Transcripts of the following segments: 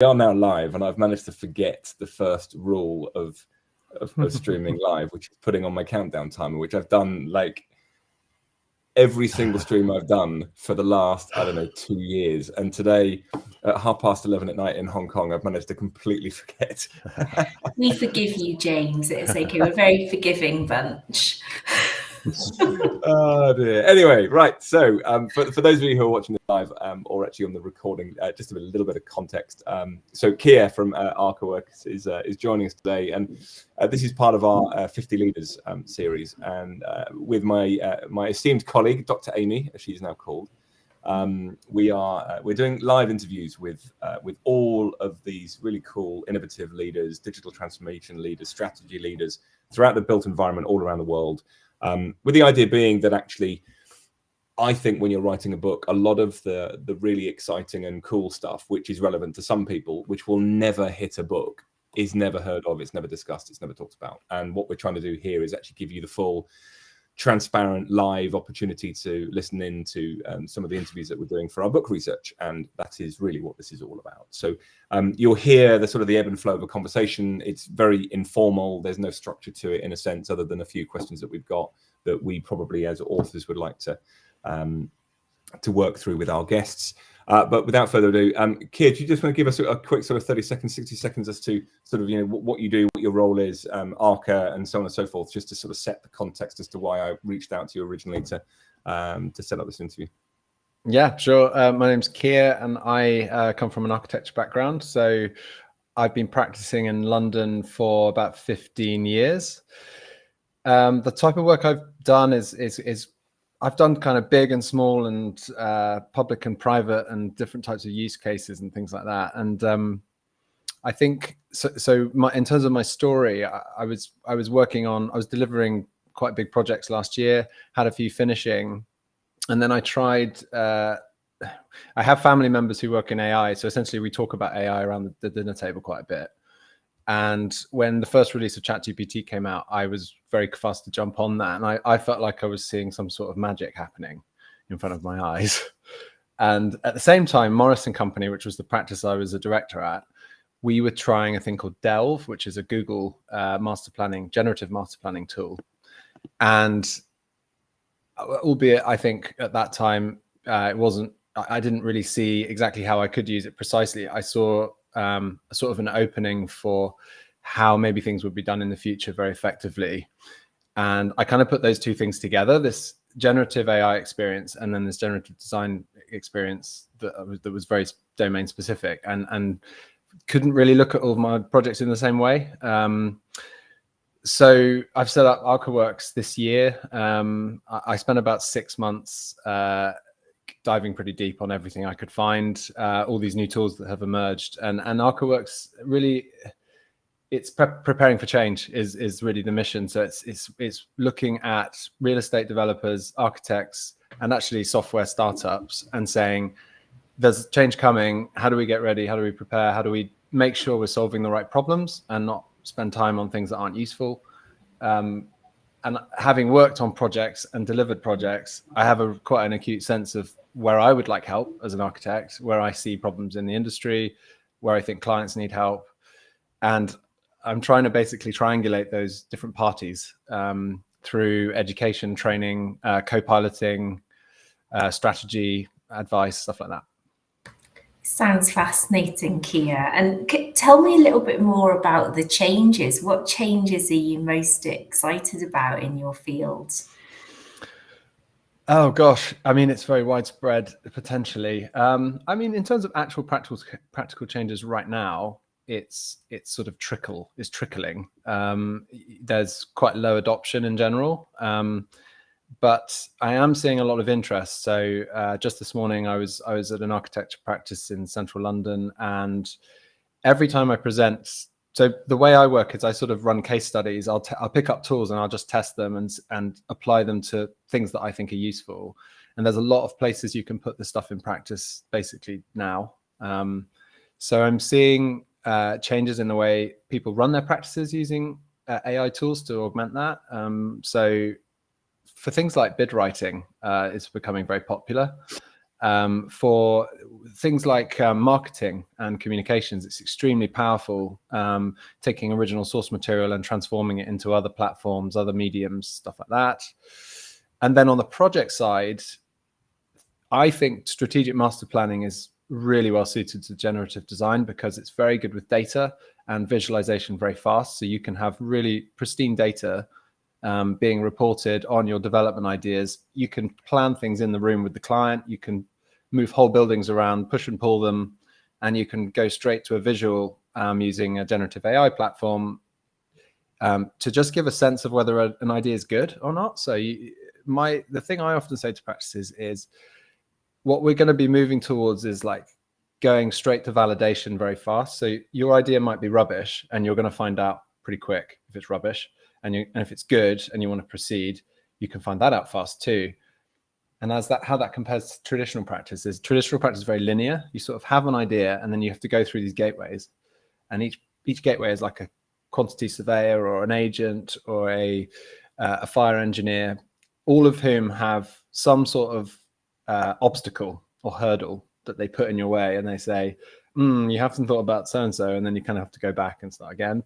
We are now live, and I've managed to forget the first rule of streaming live, which is putting on my countdown timer, which I've done like every single stream I've done for the last, I don't know, 2 years. And today at 11:30 at night in Hong Kong, I've managed to completely forget. We forgive you, James. It's okay. We're a very forgiving bunch. Oh dear. Anyway, right. So for those of you who are watching this live or actually on the recording, just a little bit of context. So Keir from Arka.Works is joining us today, and this is part of our 50 Leaders series. And with my esteemed colleague, Dr. Amy, as she's now called, we're doing live interviews with all of these really cool, innovative leaders, digital transformation leaders, strategy leaders throughout the built environment all around the world. With the idea being that actually, I think when you're writing a book, a lot of the really exciting and cool stuff, which is relevant to some people, which will never hit a book, is never heard of, it's never discussed, it's never talked about. And what we're trying to do here is actually give you the full, transparent, live opportunity to listen in to some of the interviews that we're doing for our book research. And that is really what this is all about. So you'll hear the sort of the ebb and flow of a conversation. It's very informal. There's no structure to it in a sense, other than a few questions that we've got that we probably as authors would like to work through with our guests. But without further ado, Keir, do you just want to give us a quick sort of 30 seconds, 60 seconds as to sort of, you know, what you do, what your role is, Arka, and so on and so forth, just to sort of set the context as to why I reached out to you originally to set up this interview? Yeah, sure. My name's Keir, and I come from an architecture background. So I've been practicing in London for about 15 years. The type of work I've done is I've done kind of big and small and public and private and different types of use cases and things like that. And I think so. In terms of my story, I was delivering quite big projects last year, had a few finishing, and then I tried. I have family members who work in AI, so essentially we talk about AI around the dinner table quite a bit. And when the first release of ChatGPT came out, I was very fast to jump on that. And I felt like I was seeing some sort of magic happening in front of my eyes. And at the same time, Morris & Company, which was the practice I was a director at, we were trying a thing called Delve, which is a Google generative master planning tool. And albeit I think at that time, I didn't really see exactly how I could use it precisely. I saw sort of an opening for how maybe things would be done in the future very effectively. And I kind of put those two things together, this generative AI experience and then this generative design experience that was very domain specific, and couldn't really look at all of my projects in the same way. So I've set up Arka.Works this year. I spent about 6 months diving pretty deep on everything I could find, all these new tools that have emerged, and Arka.Works really, it's preparing for change is really the mission. So it's looking at real estate developers, architects, and actually software startups, and saying there's change coming. How do we get ready? How do we prepare? How do we make sure we're solving the right problems and not spend time on things that aren't useful? And having worked on projects and delivered projects, I have quite an acute sense of where I would like help as an architect, where I see problems in the industry, where I think clients need help. And I'm trying to basically triangulate those different parties through education, training, co-piloting, strategy, advice, stuff like that. Sounds fascinating, Keir. And tell me a little bit more about the changes. What changes are you most excited about in your field? Oh gosh, I mean, it's very widespread potentially. I mean, in terms of actual practical changes right now, it's sort of trickling. There's quite low adoption in general, but I am seeing a lot of interest. So just this morning, I was at an architecture practice in central London, and every time I present, so the way I work is I sort of run case studies. I'll pick up tools and I'll just test them and apply them to things that I think are useful. And there's a lot of places you can put this stuff in practice basically now. So I'm seeing changes in the way people run their practices using AI tools to augment that. So for things like bid writing, it's becoming very popular. For things like marketing and communications, it's extremely powerful, taking original source material and transforming it into other platforms, other mediums, stuff like that. And then on the project side, I think strategic master planning is really well suited to generative design because it's very good with data and visualization very fast. So you can have really pristine data being reported on your development ideas. You can plan things in the room with the client. You can move whole buildings around, push and pull them, and you can go straight to a visual using a generative AI platform to just give a sense of whether an idea is good or not. So the thing I often say to practices is what we're going to be moving towards is like going straight to validation very fast. So your idea might be rubbish and you're going to find out pretty quick if it's rubbish. And if it's good and you want to proceed, you can find that out fast too. And how that compares to traditional practice is very linear. You sort of have an idea and then you have to go through these gateways. And each gateway is like a quantity surveyor or an agent or a fire engineer, all of whom have some sort of obstacle or hurdle that they put in your way. And they say, you haven't thought about so-and-so, and then you kind of have to go back and start again.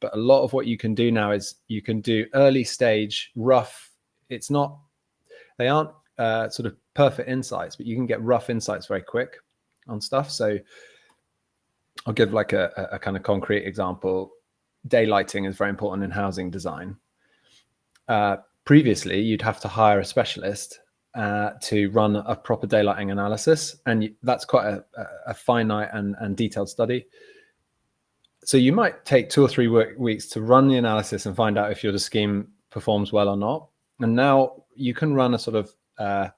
But a lot of what you can do now is you can do early stage rough. They aren't sort of perfect insights, but you can get rough insights very quick on stuff. So I'll give like a kind of concrete example. Daylighting is very important in housing design. Previously, you'd have to hire a specialist to run a proper daylighting analysis. And that's quite a finite and detailed study. So you might take 2 or 3 weeks to run the analysis and find out if your scheme performs well or not. And now you can run a sort of a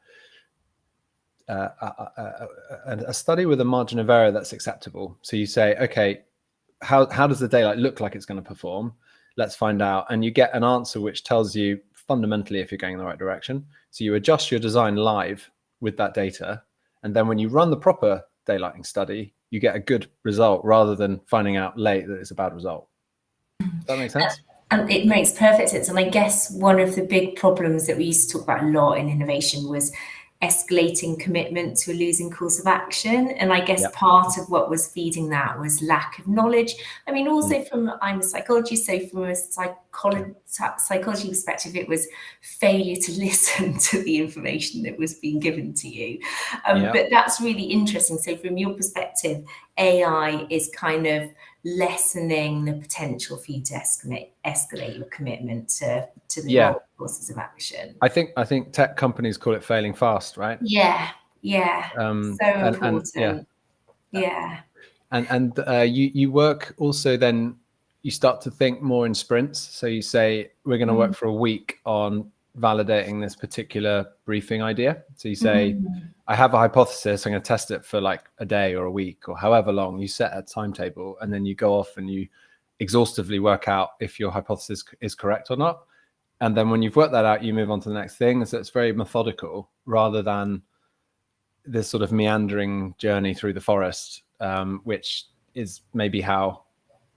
study with a margin of error that's acceptable. So you say, okay, how does the daylight look like it's going to perform? Let's find out. And you get an answer which tells you fundamentally if you're going in the right direction. So you adjust your design live with that data. And then when you run the proper daylighting study, you get a good result rather than finding out late that it's a bad result. Does that make sense? And it makes perfect sense. And I guess one of the big problems that we used to talk about a lot in innovation was escalating commitment to a losing course of action. And I guess part of what was feeding that was lack of knowledge. I mean, also I'm a psychologist, so from a psychology perspective, it was failure to listen to the information that was being given to you. But that's really interesting. So from your perspective, AI is kind of lessening the potential for you to escalate your commitment to the courses of action. I think tech companies call it failing fast, right? Yeah. So important. And you work also, then you start to think more in sprints. So you say, we're going to work for a week on validating this particular briefing idea. So you say, I have a hypothesis, I'm going to test it for like a day or a week or however long. You set a timetable and then you go off and you exhaustively work out if your hypothesis is correct or not. And then when you've worked that out, you move on to the next thing. So it's very methodical rather than this sort of meandering journey through the forest, which is maybe how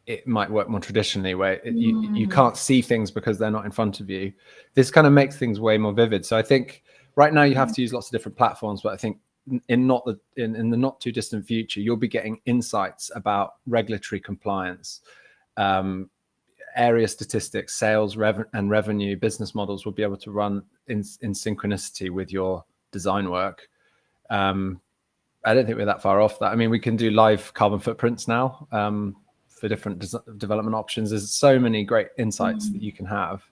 it might work more traditionally, where you can't see things because they're not in front of you. This kind of makes things way more vivid. So I think right now you have to use lots of different platforms, but I think in the not too distant future, you'll be getting insights about regulatory compliance, area statistics, sales and revenue, business models will be able to run in synchronicity with your design work. I don't think we're that far off that. I mean, we can do live carbon footprints now for different development options. There's so many great insights that you can have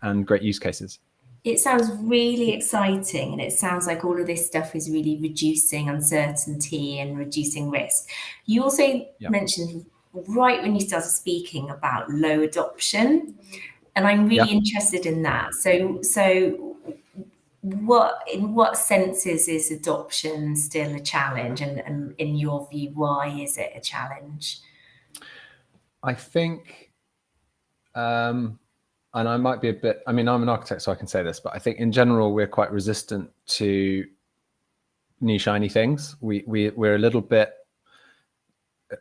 and great use cases. It sounds really exciting, and it sounds like all of this stuff is really reducing uncertainty and reducing risk. You also mentioned right when you started speaking about low adoption, and I'm really interested in that. So in what senses is adoption still a challenge, and in your view, why is it a challenge? I think, and I might be I'm an architect, so I can say this, but I think in general, we're quite resistant to new shiny things. We're a little bit,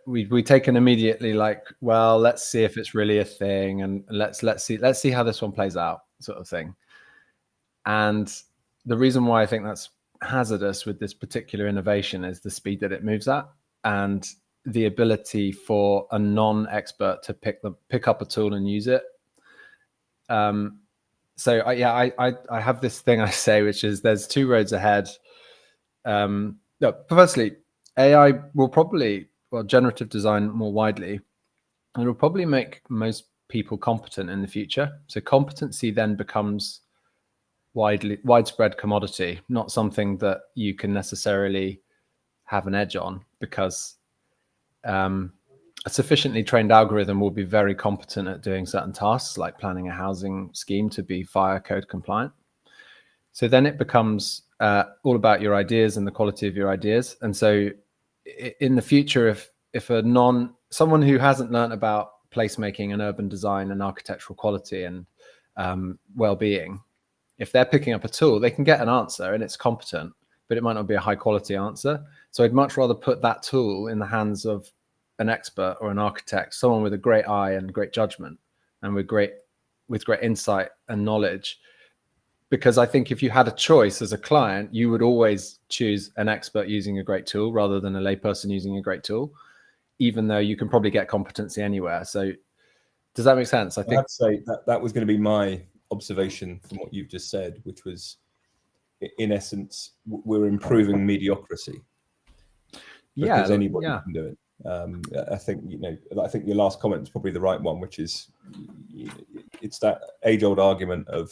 we take an immediately like, well, let's see if it's really a thing, and let's see how this one plays out, sort of thing. And the reason why I think that's hazardous with this particular innovation is the speed that it moves at, and the ability for a non-expert to pick up a tool and use it. So I have this thing I say, which is there's two roads ahead. Firstly, AI will probably, generative design more widely, it will probably make most people competent in the future. So competency then becomes widespread commodity, not something that you can necessarily have an edge on, because a sufficiently trained algorithm will be very competent at doing certain tasks, like planning a housing scheme to be fire code compliant. So then it becomes all about your ideas and the quality of your ideas. And so in the future, if someone who hasn't learned about placemaking and urban design and architectural quality and well-being, if they're picking up a tool, they can get an answer and it's competent, but it might not be a high quality answer. So I'd much rather put that tool in the hands of an expert or an architect, someone with a great eye and great judgment and with great insight and knowledge. Because I think if you had a choice as a client, you would always choose an expert using a great tool rather than a layperson using a great tool, even though you can probably get competency anywhere. So does that make sense? I think I'd say that was going to be my observation from what you've just said, which was, in essence, we're improving mediocrity. Because anybody can do it. I think your last comment is probably the right one, which is it's that age-old argument of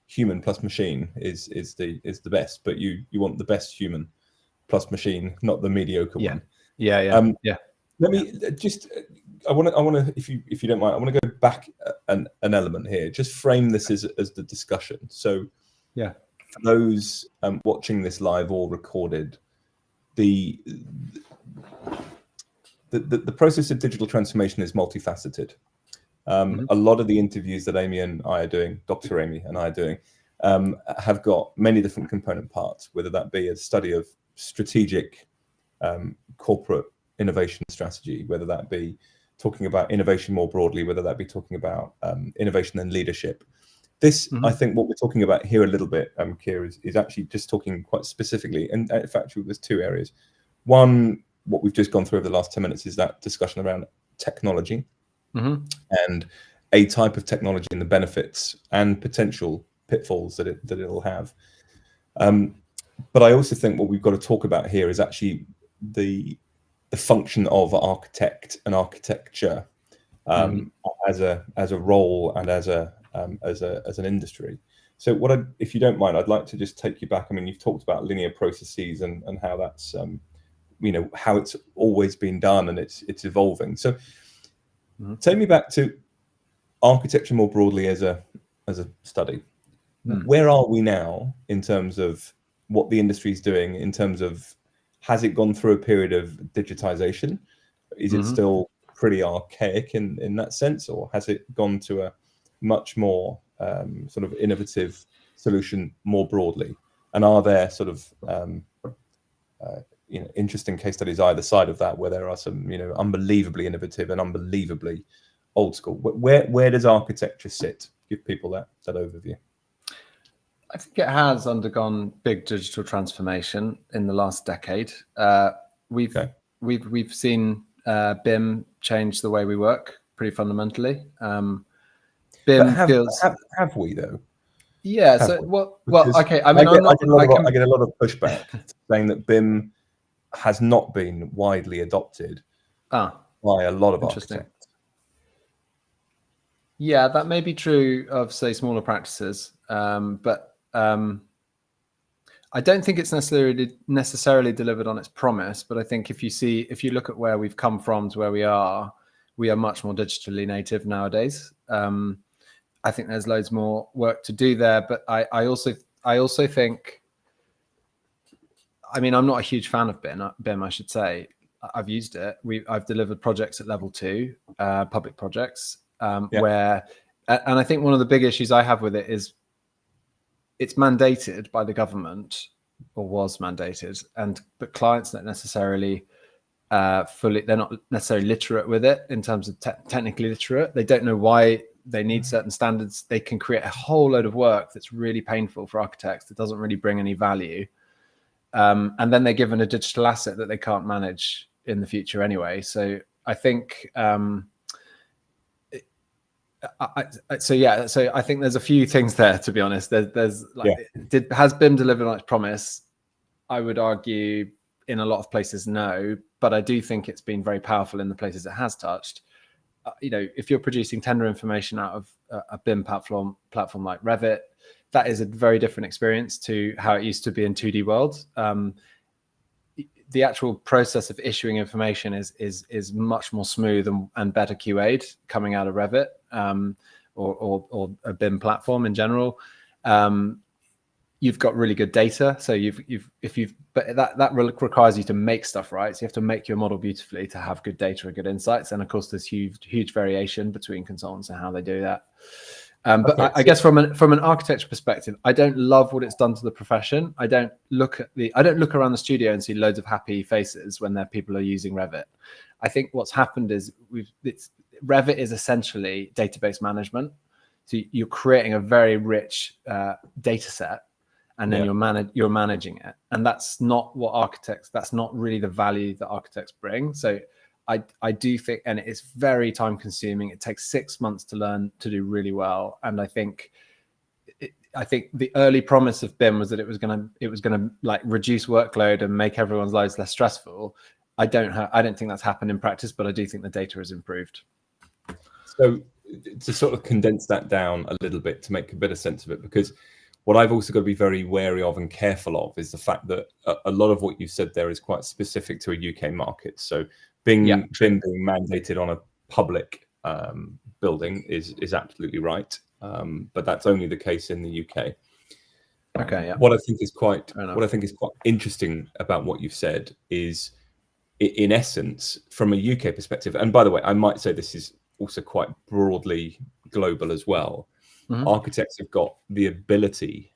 human plus machine is the best, but you want the best human plus machine, not the mediocre one. Let me just I want to if you don't mind, I want to go back an element here, just frame this as the discussion. So for those watching this live or recorded, the process of digital transformation is multifaceted. A lot of the interviews that Amy and I are doing, Dr. Amy and I are doing, have got many different component parts, whether that be a study of strategic corporate innovation strategy, whether that be talking about innovation more broadly, whether that be talking about innovation and leadership. This, I think what we're talking about here a little bit, Keir, is actually just talking quite specifically. And in fact, there's two areas. One, what we've just gone through over the last 10 minutes is that discussion around technology and a type of technology and the benefits and potential pitfalls that it'll have. But I also think what we've got to talk about here is actually the function of architect and architecture as a role and as an industry. So if you don't mind, I'd like to just take you back. I mean, you've talked about linear processes and how that's how it's always been done and it's evolving. So take me back to architecture more broadly as a study. Where are we now in terms of what the industry is doing, in terms of, has it gone through a period of digitization? Is it still pretty archaic in that sense, or has it gone to a much more sort of innovative solution more broadly? And are there sort of interesting case studies either side of that, where there are some unbelievably innovative and unbelievably old school? Where does architecture sit? Give people that overview. I think it has undergone big digital transformation in the last decade. We've seen BIM change the way we work pretty fundamentally. BIM have we though? Yeah. Have so we? well, okay. I mean, I get a lot of pushback saying that BIM has not been widely adopted by a lot of architects. Yeah, that may be true of, say, smaller practices, but I don't think it's necessarily delivered on its promise. But I think if you look at where we've come from to where we are much more digitally native nowadays. I think there's loads more work to do there, but I also think, I mean, I'm not a huge fan of BIM, I should say. I've used it. I've delivered projects at level 2, public projects, where, and I think one of the big issues I have with it is it's mandated by the government, or was mandated, but clients don't necessarily they're not necessarily literate with it in terms of technically literate. They don't know why they need certain standards. They can create a whole load of work that's really painful for architects that doesn't really bring any value. and then they're given a digital asset that they can't manage in the future anyway. So I think so I think there's a few things there, to be honest. There's like, has BIM delivered on its promise? I would argue in a lot of places no, but I do think it's been very powerful in the places it has touched. If you're producing tender information out of a BIM platform like Revit, that is a very different experience to how it used to be in 2D world. The actual process of issuing information is much more smooth and better QA'd coming out of Revit or a BIM platform in general. You've got really good data, so but that requires you to make stuff right. So you have to make your model beautifully to have good data and good insights. And of course, there's huge variation between consultants and how they do that. But I guess from an architecture perspective, I don't love what it's done to the profession. I don't look around the studio and see loads of happy faces when people are using Revit. I think what's happened is Revit is essentially database management. So you're creating a very rich data set, and then you're managing it. And that's not that's not really the value that architects bring. So I do think, and it's very time consuming. It takes 6 months to learn to do really well. And I think the early promise of BIM was that it was gonna like reduce workload and make everyone's lives less stressful. I don't think that's happened in practice, but I do think the data has improved. So to sort of condense that down a little bit to make a bit of sense of it, because what I've also got to be very wary of and careful of is the fact that a lot of what you said there is quite specific to a UK market. So BIM being mandated on a public building is absolutely right, but that's only the case in the UK. Okay. Yeah. What I think is quite interesting about what you've said is, in essence, from a UK perspective, and by the way, I might say this is also quite broadly global as well. Mm-hmm. Architects have got the ability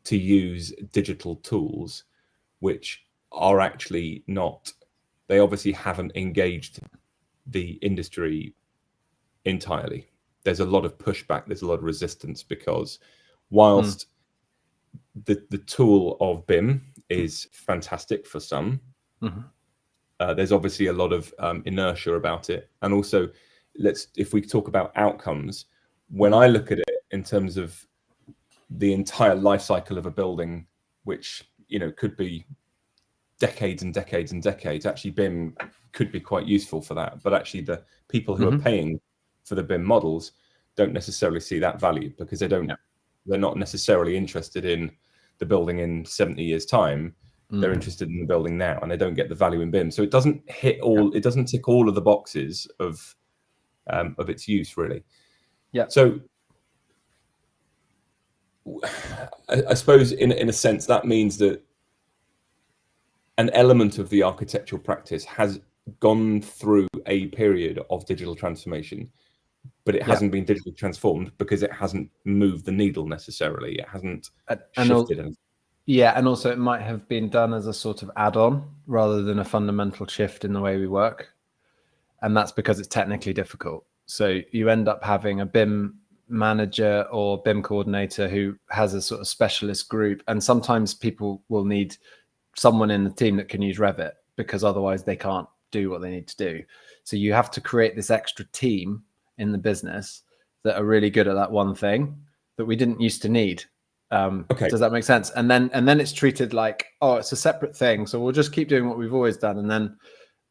to use digital tools, which are actually not. They obviously haven't engaged the industry entirely. There's a lot of pushback. There's a lot of resistance because whilst the tool of BIM is fantastic for some, there's obviously a lot of inertia about it. And also, if we talk about outcomes, when I look at it in terms of the entire life cycle of a building, which could be decades and decades and decades, actually BIM could be quite useful for that. But actually the people who are paying for the BIM models don't necessarily see that value because they're not necessarily interested in the building in 70 years time. They're interested in the building now, and they don't get the value in BIM. So it doesn't hit all, it doesn't tick all of the boxes of its use, really. Yeah. So I suppose in a sense that means that an element of the architectural practice has gone through a period of digital transformation, but it hasn't been digitally transformed because it hasn't moved the needle necessarily. It hasn't shifted anything. Yeah, and also it might have been done as a sort of add-on rather than a fundamental shift in the way we work. And that's because it's technically difficult. So you end up having a BIM manager or BIM coordinator who has a sort of specialist group. And sometimes people will need someone in the team that can use Revit because otherwise they can't do what they need to do. So you have to create this extra team in the business that are really good at that one thing that we didn't used to need. Does that make sense? And then it's treated like, oh, it's a separate thing. So we'll just keep doing what we've always done. And then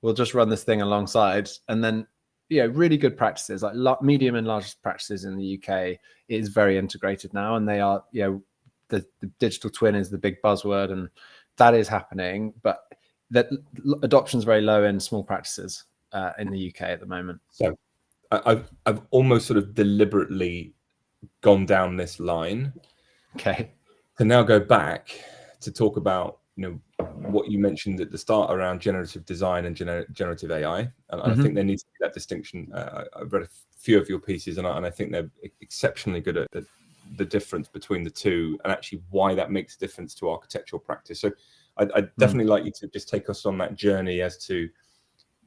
we'll just run this thing alongside. And then, really good practices, like medium and large practices in the UK is very integrated now. And they are, the digital twin is the big buzzword and that is happening, but that adoption is very low in small practices in the UK at the moment. So I've almost sort of deliberately gone down this line. Okay. To now go back to talk about, what you mentioned at the start around generative design and generative AI. And I think there needs to be that distinction. I've read a few of your pieces and I think they're exceptionally good at the difference between the two and actually why that makes a difference to architectural practice. So I'd definitely like you to just take us on that journey as to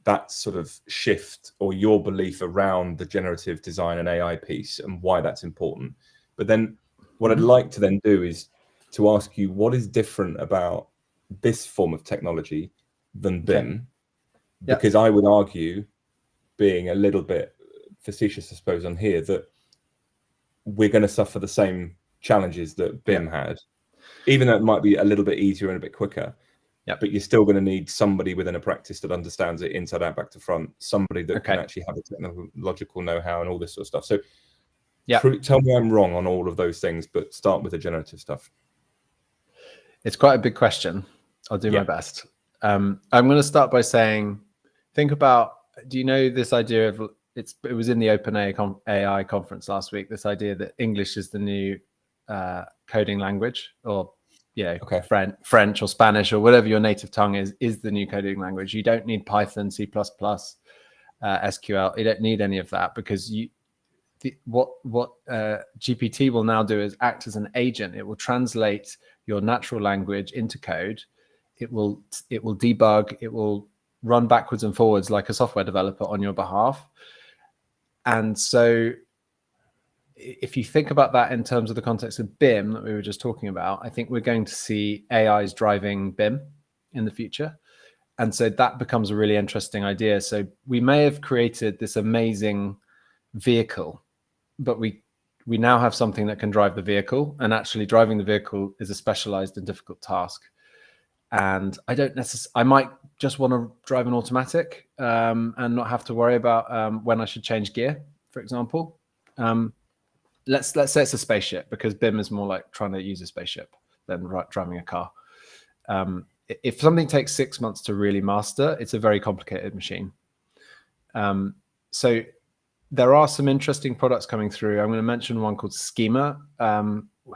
that sort of shift or your belief around the generative design and AI piece and why that's important. But then what I'd like to then do is to ask you what is different about this form of technology than BIM, Yeah. because I would argue, being a little bit facetious, I suppose, on here, that we're going to suffer the same challenges that BIM had, even though it might be a little bit easier and a bit quicker. Yep. But you're still going to need somebody within a practice that understands it inside out, back to front, somebody that can actually have a technological know-how and all this sort of stuff. So tell me I'm wrong on all of those things, but start with the generative stuff. It's quite a big question. I'll do my best. I'm going to start by saying, think about, do you know this idea of, it was in the OpenAI conference last week, this idea that English is the new coding language, or French or Spanish or whatever your native tongue is the new coding language. You don't need Python, C++, SQL. You don't need any of that, because what GPT will now do is act as an agent. It will translate your natural language into code. It will debug. It will run backwards and forwards like a software developer on your behalf. And so if you think about that in terms of the context of BIM that we were just talking about, I think we're going to see AIs driving BIM in the future. And so that becomes a really interesting idea. So we may have created this amazing vehicle, but we now have something that can drive the vehicle, and actually driving the vehicle is a specialized and difficult task. And I might just want to drive an automatic and not have to worry about when I should change gear, for example. Let's say it's a spaceship, because BIM is more like trying to use a spaceship than driving a car. If something takes 6 months to really master, it's a very complicated machine. So there are some interesting products coming through. I'm going to mention one called Schema,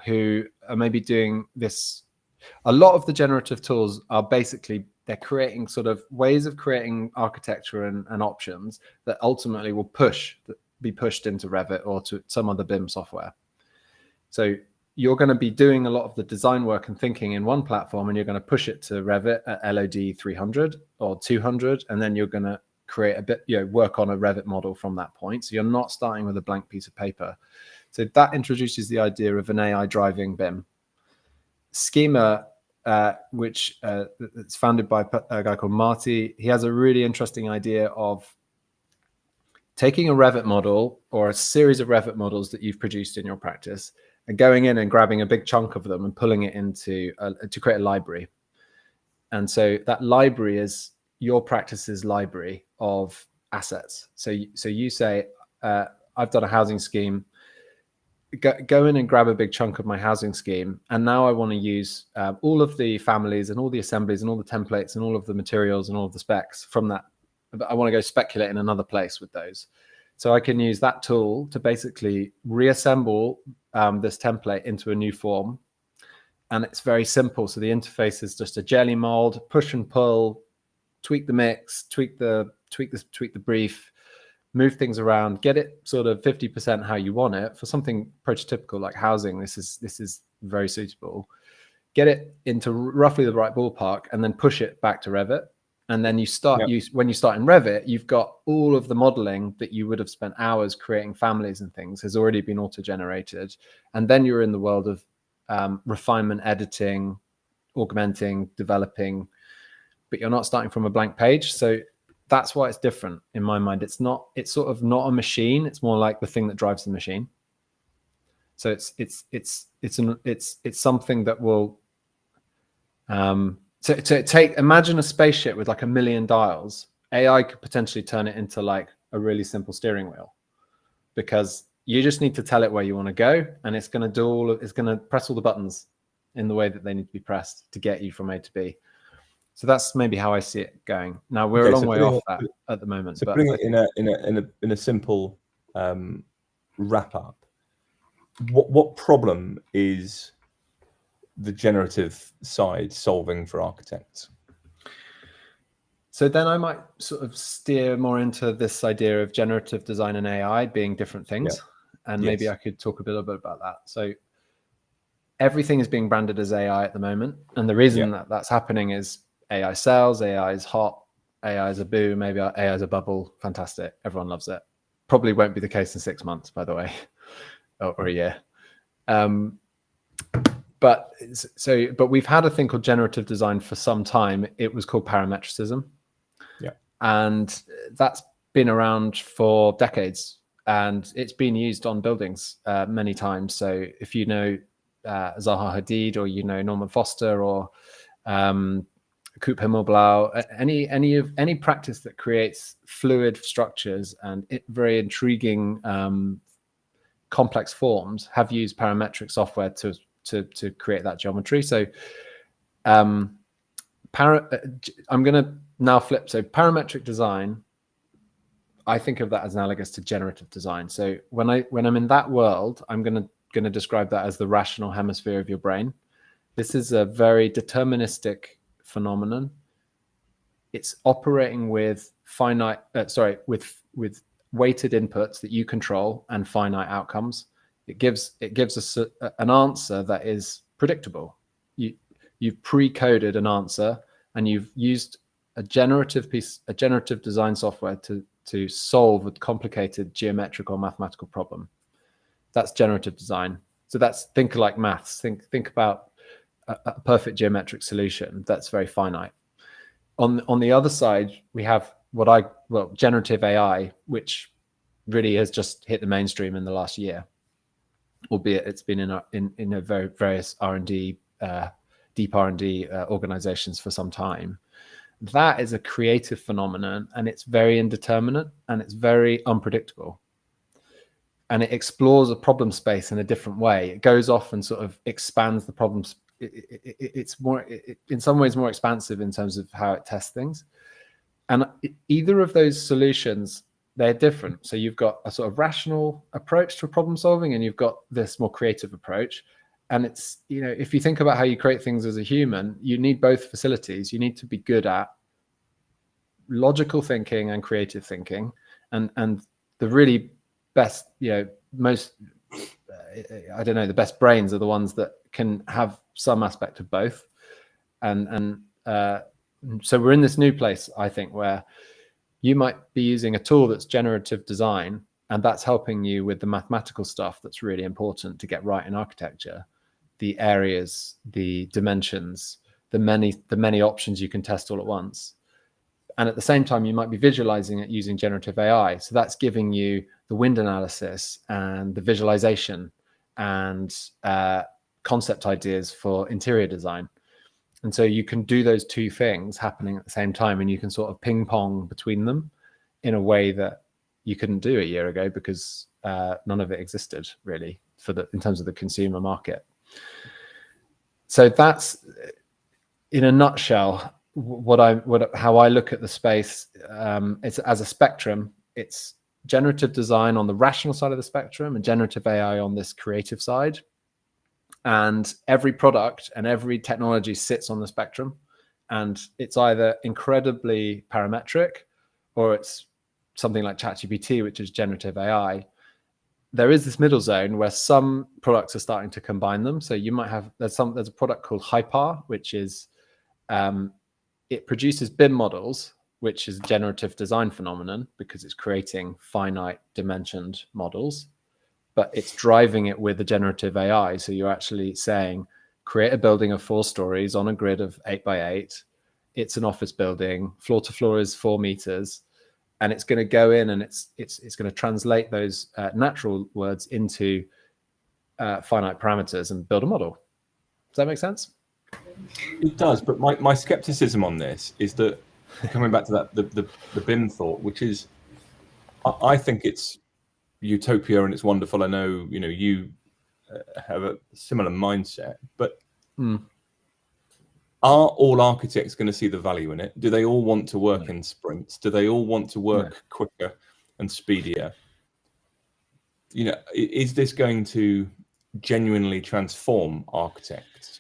who are maybe doing this. A lot of the generative tools are basically, they're creating sort of ways of creating architecture and options that ultimately will be pushed into Revit or to some other BIM software. So you're going to be doing a lot of the design work and thinking in one platform, and you're going to push it to Revit at LOD 300 or 200, and then you're going to create a bit, work on a Revit model from that point. So you're not starting with a blank piece of paper. So that introduces the idea of an AI driving BIM. Schema, which it's founded by a guy called Marty. He has a really interesting idea of taking a Revit model or a series of Revit models that you've produced in your practice and going in and grabbing a big chunk of them and pulling it into to create a library. And so that library is your practice's library of assets. So you say, I've done a housing scheme. Go in and grab a big chunk of my housing scheme, and now I want to use all of the families and all the assemblies and all the templates and all of the materials and all of the specs from that. But I want to go speculate in another place with those. So I can use that tool to basically reassemble this template into a new form. And it's very simple. So the interface is just a jelly mold, push and pull, tweak the mix, tweak the brief, move things around, get it sort of 50% how you want it. For something prototypical like housing, this is very suitable. Get it into roughly the right ballpark, and then push it back to Revit. And then when you start in Revit, you've got all of the modeling that you would have spent hours creating families and things has already been auto-generated. And then you're in the world of refinement, editing, augmenting, developing, but you're not starting from a blank page. So that's why it's different in my mind. It's sort of not a machine. It's more like the thing that drives the machine. So it's something that will imagine a spaceship with like 1 million dials. AI could potentially turn it into like a really simple steering wheel, because you just need to tell it where you want to go, and it's going to it's going to press all the buttons in the way that they need to be pressed to get you from A to B. So that's maybe how I see it going. Now we're a long way off that at the moment. So but putting it in a simple wrap up, what problem is the generative side solving for architects? So then I might sort of steer more into this idea of generative design and AI being different things. And maybe I could talk a little bit about that. So everything is being branded as AI at the moment. And the reason that that's happening is AI sells, AI is hot, AI is a boom, maybe AI is a bubble. Fantastic. Everyone loves it. Probably won't be the case in 6 months, by the way, or a year. but we've had a thing called generative design for some time. It was called parametricism. Yeah. And that's been around for decades, and it's been used on buildings many times. So if you know Zaha Hadid, or you know Norman Foster, or Coupe Himmelblau, any practice that creates fluid structures and very intriguing complex forms have used parametric software to create that geometry. So I'm going to now flip. So parametric design, I think of that as analogous to generative design. So when I'm in that world, I'm going to describe that as the rational hemisphere of your brain. This is a very deterministic phenomenon. It's operating with with weighted inputs that you control and finite outcomes. It gives us an answer that is predictable. You've pre-coded an answer, and you've used a generative design software to solve a complicated geometric or mathematical problem. That's generative design. So think like maths. Think about a perfect geometric solution that's very finite. On the other side, we have generative AI, which really has just hit the mainstream in the last year, albeit it's been in a very various R&D, deep R&D organizations for some time. That is a creative phenomenon, and it's very indeterminate, and it's very unpredictable. And it explores a problem space in a different way. It goes off and sort of expands the problems. It's in some ways more expansive in terms of how it tests things. And either of those solutions, they're different. So you've got a sort of rational approach to problem solving, and you've got this more creative approach. And it's, if you think about how you create things as a human, you need both facilities. You need to be good at logical thinking and creative thinking. And the really best, most, the best brains are the ones that can have some aspect of both. And so we're in this new place, I think, where you might be using a tool that's generative design, and that's helping you with the mathematical stuff that's really important to get right in architecture. The areas, the dimensions, the many options you can test all at once. And at the same time, you might be visualizing it using generative AI. So that's giving you the wind analysis and the visualization and concept ideas for interior design. And so you can do those two things happening at the same time, and you can sort of ping pong between them in a way that you couldn't do a year ago, because none of it existed really in terms of the consumer market. So that's, in a nutshell, how I look at the space. It's as a spectrum. It's generative design on the rational side of the spectrum, and generative AI on this creative side. And every product and every technology sits on the spectrum, and it's either incredibly parametric, or it's something like ChatGPT, which is generative AI. There is this middle zone where some products are starting to combine them. So you might have, there's a product called Hypar, which is, it produces BIM models, which is a generative design phenomenon because it's creating finite dimensioned models, but it's driving it with the generative AI. So you're actually saying, create a building of 4 stories on a grid of 8 by 8. It's an office building, floor to floor is 4 meters. And it's going to go in and it's going to translate those natural words into finite parameters and build a model. Does that make sense? It does, but my skepticism on this is that, coming back to that the BIM thought, which is, I think it's utopia and it's wonderful. I know you have a similar mindset, but are all architects going to see the value in it? Do they all want to work in sprints? Do they all want to work quicker and speedier? Is this going to genuinely transform architects?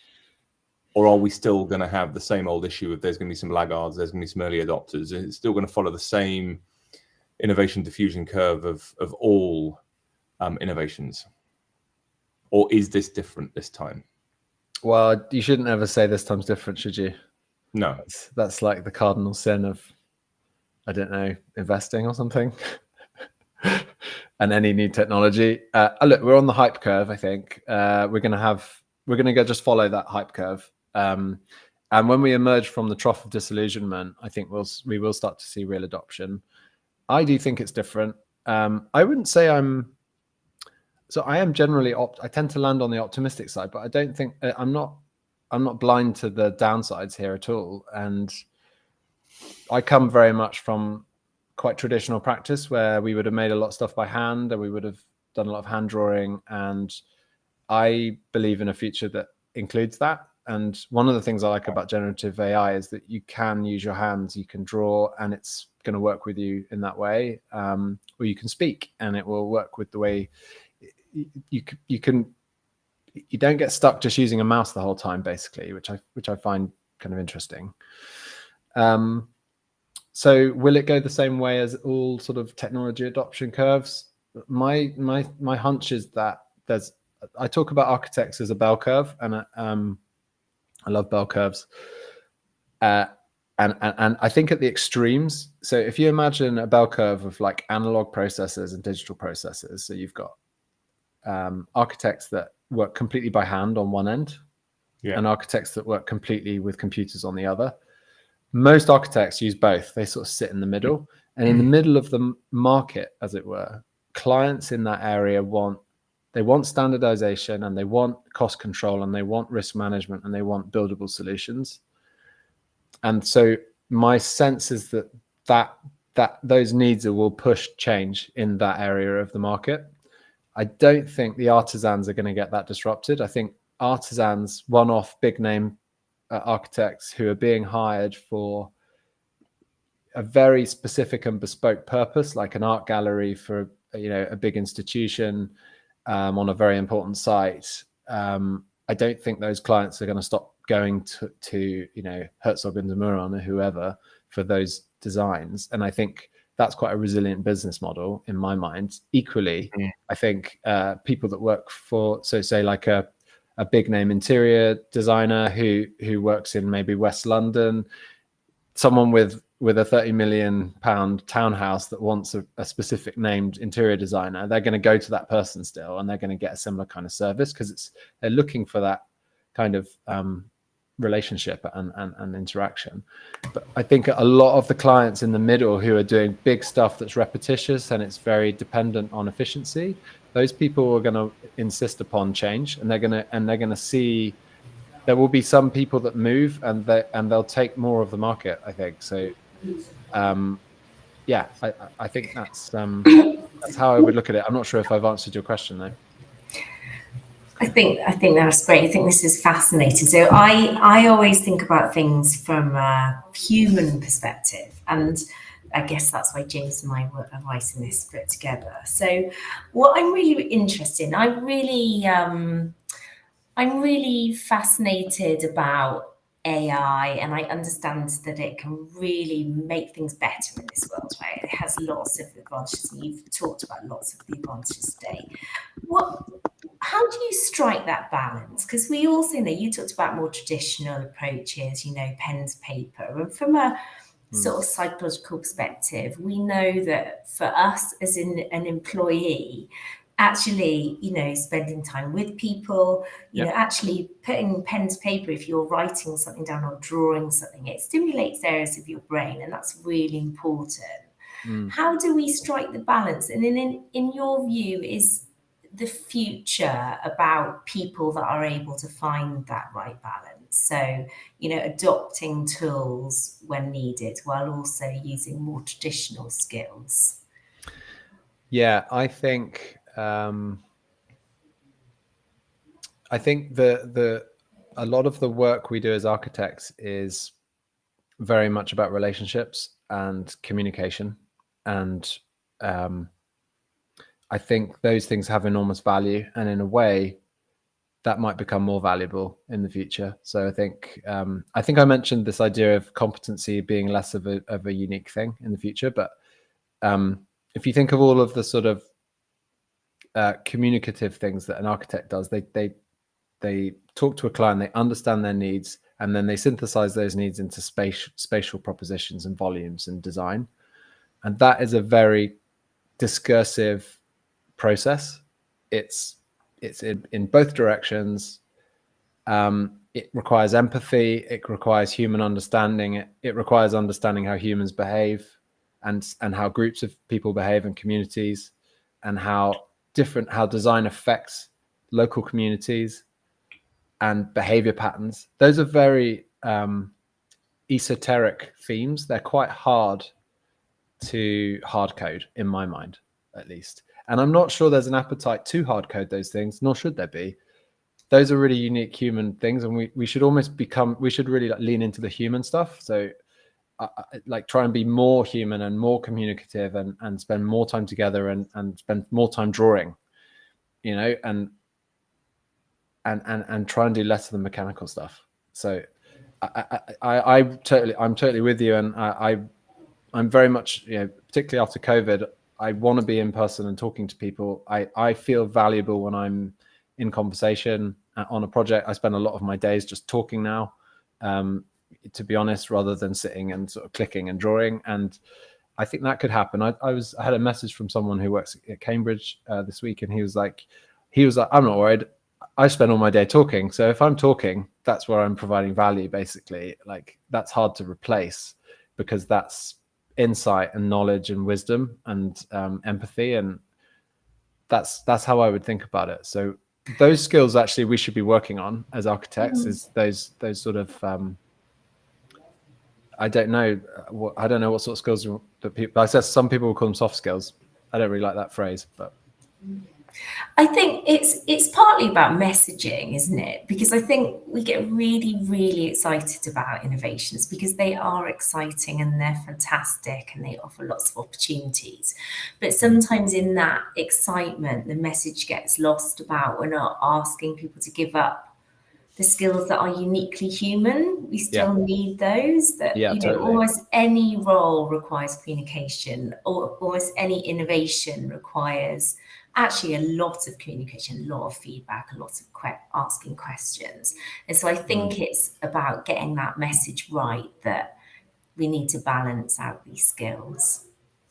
Or are we still going to have the same old issue of there's going to be some laggards, there's going to be some early adopters, and it's still going to follow the same innovation diffusion curve of all innovations? Or is this different this time? Well, you shouldn't ever say this time's different, should you? No. That's like the cardinal sin of, I don't know, investing or something. And any new technology. Look, we're on the hype curve, I think. We're going to have we're going to go just follow that hype curve. And when we emerge from the trough of disillusionment, I think we will start to see real adoption. I do think it's different. I wouldn't say I am generally I tend to land on the optimistic side, but I don't think I'm not blind to the downsides here at all. And I come very much from quite traditional practice where we would have made a lot of stuff by hand and we would have done a lot of hand drawing. And I believe in a future that includes that. And one of the things I like about generative AI is that you can use your hands, you can draw, and it's going to work with you in that way. Or you can speak and it will work with the way you don't get stuck just using a mouse the whole time, basically, which I find kind of interesting. So will it go the same way as all sort of technology adoption curves? My hunch is that I talk about architects as a bell curve, and I love bell curves. And I think at the extremes, so if you imagine a bell curve of like analog processes and digital processes, so you've got architects that work completely by hand on one end, and architects that work completely with computers on the other. Most architects use both. They sort of sit in the middle, and in the middle of the market, as it were, clients in that area want standardization, and they want cost control, and they want risk management, and they want buildable solutions. And so my sense is that those needs will push change in that area of the market. I don't think the artisans are going to get that disrupted. I think artisans, one-off big name architects who are being hired for a very specific and bespoke purpose, like an art gallery for a big institution on a very important site. I don't think those clients are going to stop going to Herzog and de Meuron or whoever for those designs. And I think that's quite a resilient business model in my mind. Equally, I think people that work for, so say like a big name interior designer who works in maybe West London, someone with a 30 million pound townhouse that wants a specific named interior designer, they're going to go to that person still, and they're going to get a similar kind of service because they're looking for that kind of relationship and interaction. But I think a lot of the clients in the middle who are doing big stuff that's repetitious and it's very dependent on efficiency, those people are going to insist upon change, and they're going to see there will be some people that move, and they'll take more of the market, I think. So yeah, I think that's how I would look at it. I'm not sure if I've answered your question though. I think that's great. I think this is fascinating. So I always think about things from a human perspective, and I guess that's why James and I were writing this book together. So what I'm really interested in, I'm really fascinated about AI, and I understand that it can really make things better in this world, right? It has lots of advantages, and you've talked about lots of the advantages today. How do you strike that balance? Because we also know you talked about more traditional approaches, pens, paper, and from a sort of psychological perspective, we know that for us as an employee, actually, spending time with people, actually putting pen to paper, if you're writing something down or drawing something, it stimulates areas of your brain, and that's really important. How do we strike the balance? And in your view, is the future about people that are able to find that right balance? So, adopting tools when needed while also using more traditional skills. Yeah, I think a lot of the work we do as architects is very much about relationships and communication, and I think those things have enormous value, and in a way that might become more valuable in the future. So I think I mentioned this idea of competency being less of a unique thing in the future, but if you think of all of the sort of communicative things that an architect does, they talk to a client, they understand their needs, and then they synthesize those needs into spatial propositions and volumes and design. And that is a very discursive process. It's in both directions. It requires empathy. It requires human understanding. It requires understanding how humans behave, and how groups of people behave in communities, and how design affects local communities and behavior patterns. Those are very esoteric themes. They're quite hard to hard code, in my mind, at least. And I'm not sure there's an appetite to hard code those things, nor should there be. Those are really unique human things, and we should really lean into the human stuff. So like try and be more human and more communicative, and spend more time together, and spend more time drawing, and try and do less of the mechanical stuff. So I'm totally with you, and I'm very much, particularly after COVID, I want to be in person and talking to people. I feel valuable when I'm in conversation on a project. I spend a lot of my days just talking now, to be honest, rather than sitting and sort of clicking and drawing. And I think that could happen. I had a message from someone who works at Cambridge this week, and he was like, I'm not worried. I spend all my day talking. So if I'm talking, that's where I'm providing value, basically. Like, that's hard to replace, because that's insight and knowledge and wisdom and empathy. And that's how I would think about it. So those skills actually we should be working on as architects, is those sort of I don't know what sort of skills that people, I guess some people will call them soft skills. I don't really like that phrase, but I think it's partly about messaging, isn't it? Because I think we get really, really excited about innovations because they are exciting and they're fantastic and they offer lots of opportunities. But sometimes in that excitement, the message gets lost about we're not asking people to give up the skills that are uniquely human. We still need those. That totally. Almost any role requires communication, or almost any innovation requires actually a lot of communication, a lot of feedback, a lot of asking questions. And so I think it's about getting that message right, that we need to balance out these skills.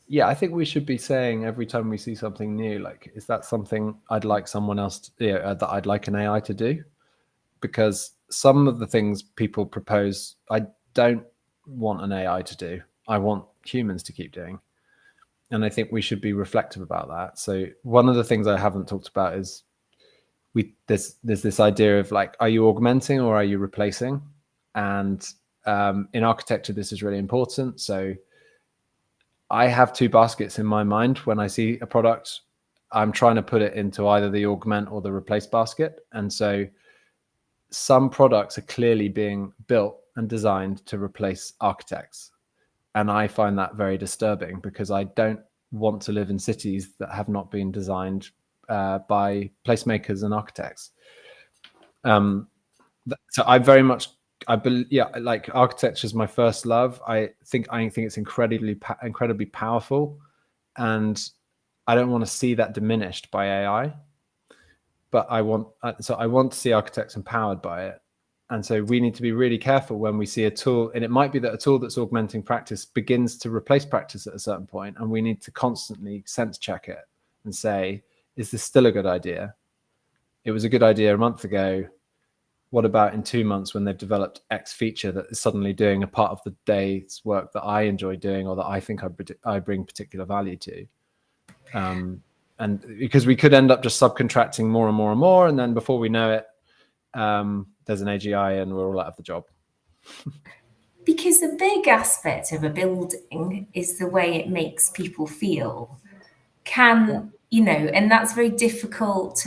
Yeah, I think we should be saying every time we see something new, like, is that something I'd like someone else to, that I'd like an AI to do? Because some of the things people propose, I don't want an AI to do. I want humans to keep doing. And I think we should be reflective about that. So one of the things I haven't talked about is there's this idea of, like, are you augmenting or are you replacing? And in architecture, this is really important. So I have two baskets in my mind. When I see a product, I'm trying to put it into either the augment or the replace basket. And so some products are clearly being built and designed to replace architects. And I find that very disturbing, because I don't want to live in cities that have not been designed by placemakers and architects. So I very much, like, architecture is my first love. I think it's incredibly powerful, and I don't want to see that diminished by AI. But I want to see architects empowered by it. And so we need to be really careful when we see a tool, and it might be that a tool that's augmenting practice begins to replace practice at a certain point, and we need to constantly sense check it and say, is this still a good idea? It was a good idea a month ago. What about in 2 months when they've developed X feature that is suddenly doing a part of the day's work that I enjoy doing, or that I think I bring particular value to? And because we could end up just subcontracting more and more and more, and then before we know it, there's an AGI and we're all out of the job. Because a big aspect of a building is the way it makes people feel. And that's very difficult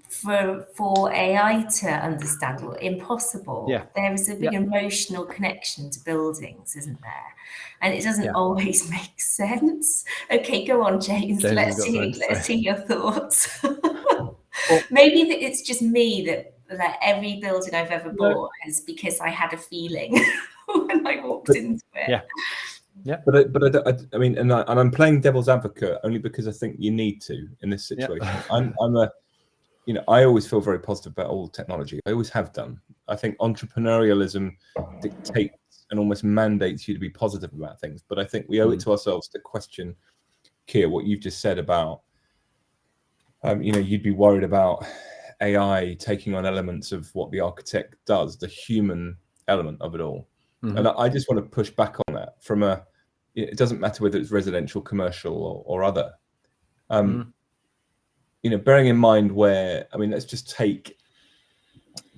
for AI to understand, or impossible. Yeah. There is a big emotional connection to buildings, isn't there? And it doesn't always make sense. Okay, go on, James. Let's hear your thoughts. Maybe it's just me that every building I've ever bought is because I had a feeling when I walked into it. Yeah. But I mean, and I'm playing devil's advocate only because I think you need to in this situation. I always feel very positive about all technology. I always have done. I think entrepreneurialism dictates and almost mandates you to be positive about things. But I think we owe it to ourselves to question, Keir, what you've just said about, you'd be worried about AI taking on elements of what the architect does, the human element of it all. And I just want to push back on that from it doesn't matter whether it's residential, commercial, or other. Bearing in mind let's just take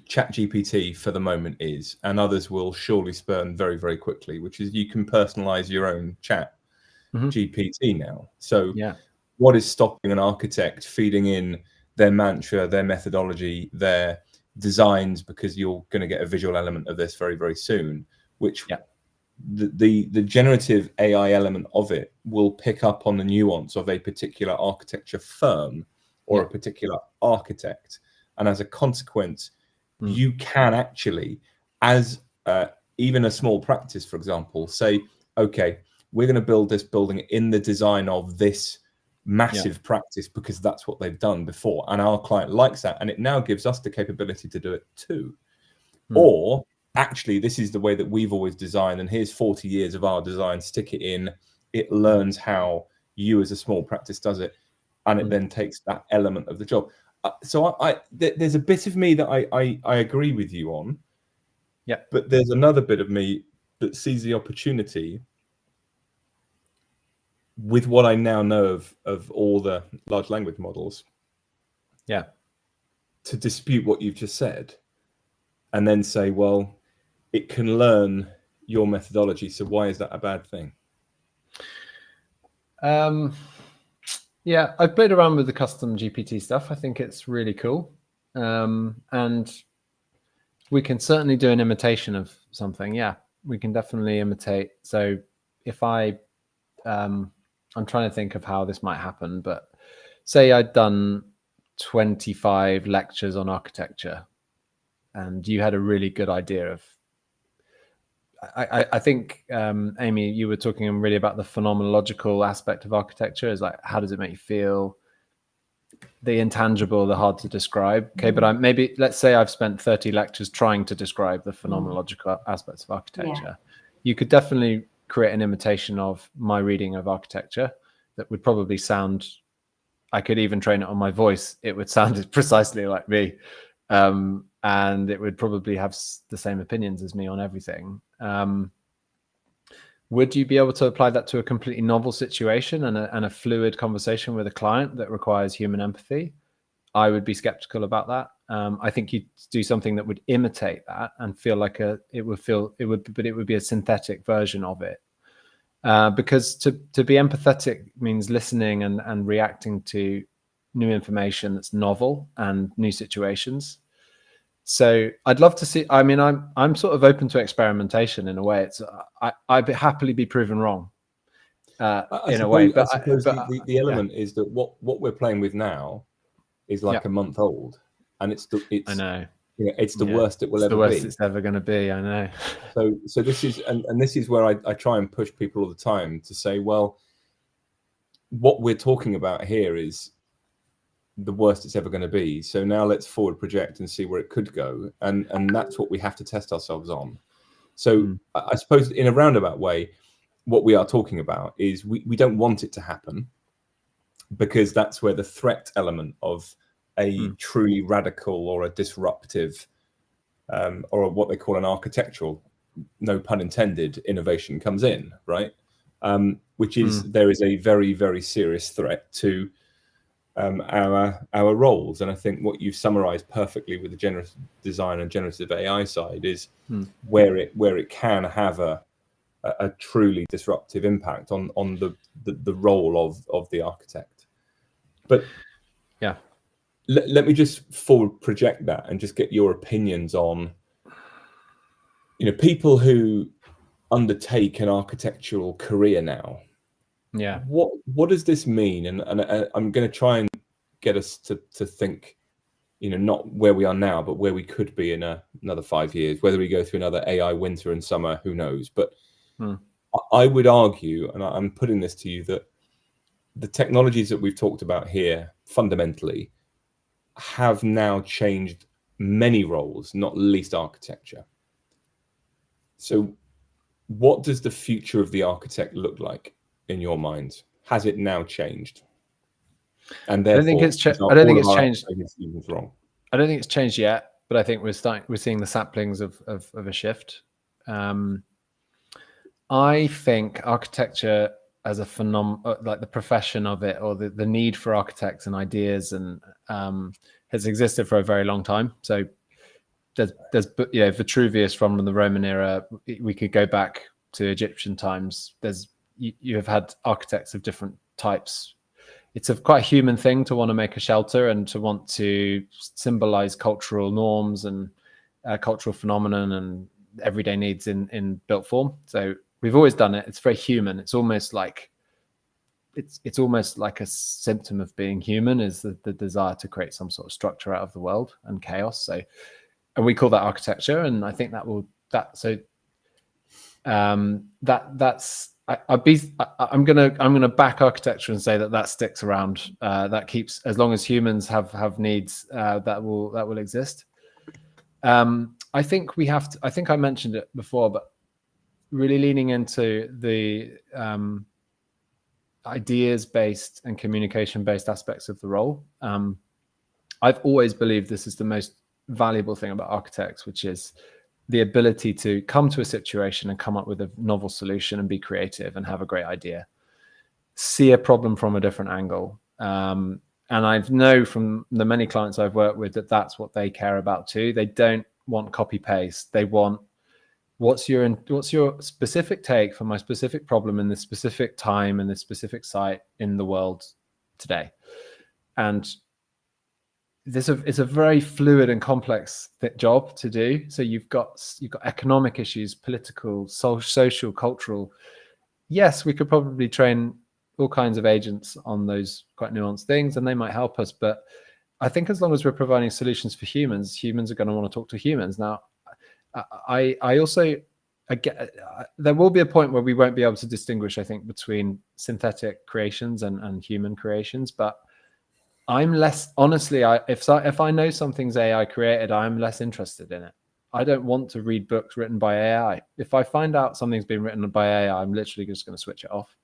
ChatGPT for the moment and others will surely spurn very, very quickly, which is you can personalize your own chat GPT now. So what is stopping an architect feeding in their mantra, their methodology, their designs, because you're going to get a visual element of this very, very soon, which the generative AI element of it will pick up on the nuance of a particular architecture firm or a particular architect. And as a consequence, you can actually, as even a small practice, for example, say, okay, we're going to build this building in the design of this massive practice because that's what they've done before. And our client likes that. And it now gives us the capability to do it too. Or actually, this is the way that we've always designed. And here's 40 years of our design, stick it in. It learns how you as a small practice does it. And it then takes that element of the job. So there's a bit of me that I agree with you on. But there's another bit of me that sees the opportunity with what I now know of all the large language models, to dispute what you've just said, and then say, well, it can learn your methodology, so why is that a bad thing? I've played around with the custom GPT stuff. I think it's really cool, and we can certainly do an imitation of something. We can definitely imitate. So if I'm trying to think of how this might happen, but say I'd done 25 lectures on architecture and you had a really good idea of, I think, Amy, you were talking really about the phenomenological aspect of architecture, is like, how does it make you feel? The intangible, the hard to describe. Okay, but maybe let's say I've spent 30 lectures trying to describe the phenomenological aspects of architecture. You could definitely create an imitation of my reading of architecture that would probably sound, I could even train it on my voice. It would sound precisely like me. And it would probably have the same opinions as me on everything. Would you be able to apply that to a completely novel situation and a fluid conversation with a client that requires human empathy? I would be skeptical about that. I think you'd do something that would imitate that and feel like it would be a synthetic version of it. Because to be empathetic means listening and reacting to new information that's novel and new situations. So I'd love to see. I mean, I'm sort of open to experimentation in a way. I'd happily be proven wrong in a way. But I suppose the element is that what we're playing with now is like a month old, and I know. It's the worst it will ever be. The worst it's ever going to be. I know. So this is, and this is where I try and push people all the time to say, well, what we're talking about here is the worst it's ever going to be. So now let's forward project and see where it could go, and that's what we have to test ourselves on. So I suppose in a roundabout way, what we are talking about is we don't want it to happen, because that's where the threat element of a truly radical or a disruptive or what they call an architectural, no pun intended, innovation comes in, right? Which is there is a very, very serious threat to our roles. And I think what you've summarized perfectly with the generative design and generative AI side is where it can have a truly disruptive impact on the role of the architect. But let me just forward project that and just get your opinions on, people who undertake an architectural career now. What does this mean? And I'm going to try and get us to think, not where we are now, but where we could be in another 5 years. Whether we go through another AI winter and summer, who knows? But I would argue, and I'm putting this to you, that the technologies that we've talked about here fundamentally have now changed many roles, not least architecture. So what does the future of the architect look like in your mind? Has it now changed? And therefore, I don't think it's changed. Wrong. I don't think it's changed yet, but I think we're seeing the saplings of a shift. I think architecture as a like the profession of it, or the need for architects and ideas, and has existed for a very long time. So there's Vitruvius from the Roman era. We could go back to Egyptian times. You have had architects of different types. It's quite a human thing to want to make a shelter and to want to symbolize cultural norms and cultural phenomenon and everyday needs in built form. So we've always done it. It's very human. It's almost like a symptom of being human, is the desire to create some sort of structure out of the world and chaos. So, and we call that architecture. And I think I'm gonna back architecture and say that sticks around. That keeps, as long as humans have needs, that will exist. I think we have to. I think I mentioned it before, but really leaning into the ideas-based and communication-based aspects of the role. I've always believed this is the most valuable thing about architects, which is the ability to come to a situation and come up with a novel solution and be creative and have a great idea, see a problem from a different angle. And I know from the many clients I've worked with that that's what they care about too. They don't want copy paste. They want, what's your specific take for my specific problem in this specific time and this specific site in the world today. And it's a very fluid and complex job to do. So you've got economic issues, political, social, cultural. Yes, we could probably train all kinds of agents on those quite nuanced things, and they might help us. But I think as long as we're providing solutions for humans are going to want to talk to humans. Now, I get there will be a point where we won't be able to distinguish, I think, between synthetic creations and human creations, but I'm less, honestly, if I know something's AI created, I'm less interested in it. I don't want to read books written by AI. If I find out something's been written by AI, I'm literally just going to switch it off.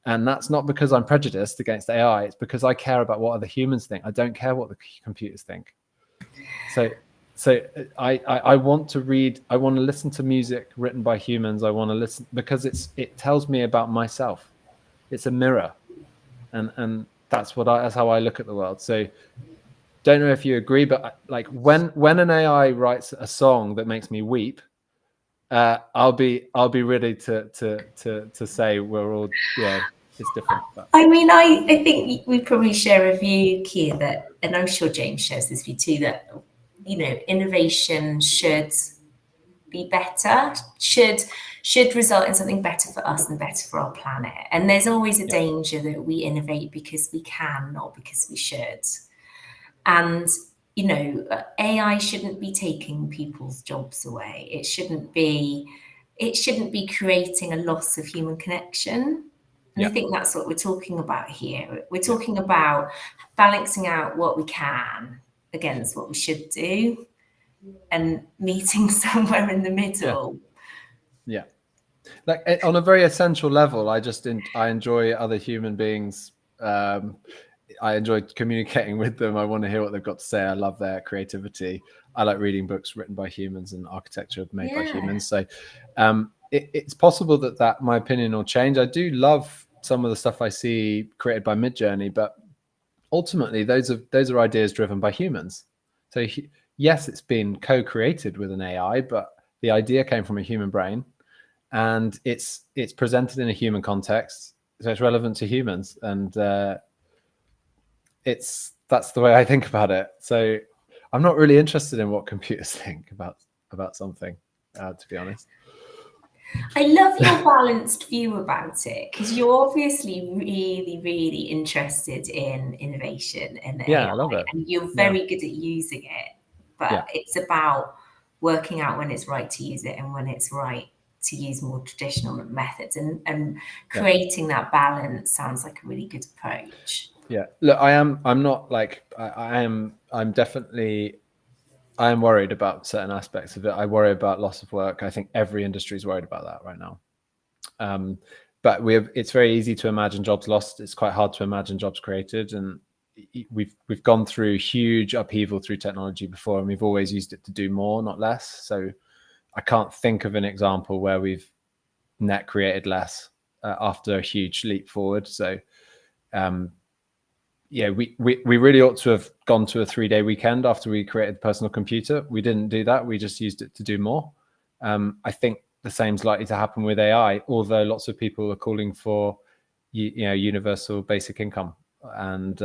And that's not because I'm prejudiced against AI. It's because I care about what other humans think. I don't care what the computers think. So I want to read, I want to listen to music written by humans. I want to listen because it tells me about myself. It's a mirror. And that's how I look at the world. So don't know if you agree, but like when an AI writes a song that makes me weep, I'll be ready to say we're all, it's different. But. I mean, I think we probably share a view, Keir, that, and I'm sure James shares this view too, that, innovation should be better, should result in something better for us and better for our planet. And there's always a danger that we innovate because we can, not because we should. And, AI shouldn't be taking people's jobs away. It shouldn't be creating a loss of human connection. And I think that's what we're talking about here. We're talking about balancing out what we can against what we should do and meeting somewhere in the middle. Yeah. Like on a very essential level, I enjoy other human beings. I enjoy communicating with them. I want to hear what they've got to say. I love their creativity. I like reading books written by humans and architecture made by humans. So it's possible that my opinion will change. I do love some of the stuff I see created by Midjourney, but ultimately those are ideas driven by humans. So yes, it's been co-created with an AI, but the idea came from a human brain, and it's presented in a human context, so it's relevant to humans, and that's the way I think about it. So I'm not really interested in what computers think about something, to be honest. I love your balanced view about it, because you're obviously really, really interested in innovation and AI, I love it. and you're very good at using it. But it's about working out when it's right to use it and when it's right to use more traditional methods, and creating that balance sounds like a really good approach. Yeah, look, I am worried about certain aspects of it. I worry about loss of work. I think every industry is worried about that right now. But it's very easy to imagine jobs lost. It's quite hard to imagine jobs created. And we've gone through huge upheaval through technology before, and we've always used it to do more, not less. So I can't think of an example where we've net created less after a huge leap forward. So yeah, we really ought to have gone to a 3-day weekend after we created the personal computer. We didn't do that. We just used it to do more. I think the same's likely to happen with AI, although lots of people are calling for universal basic income and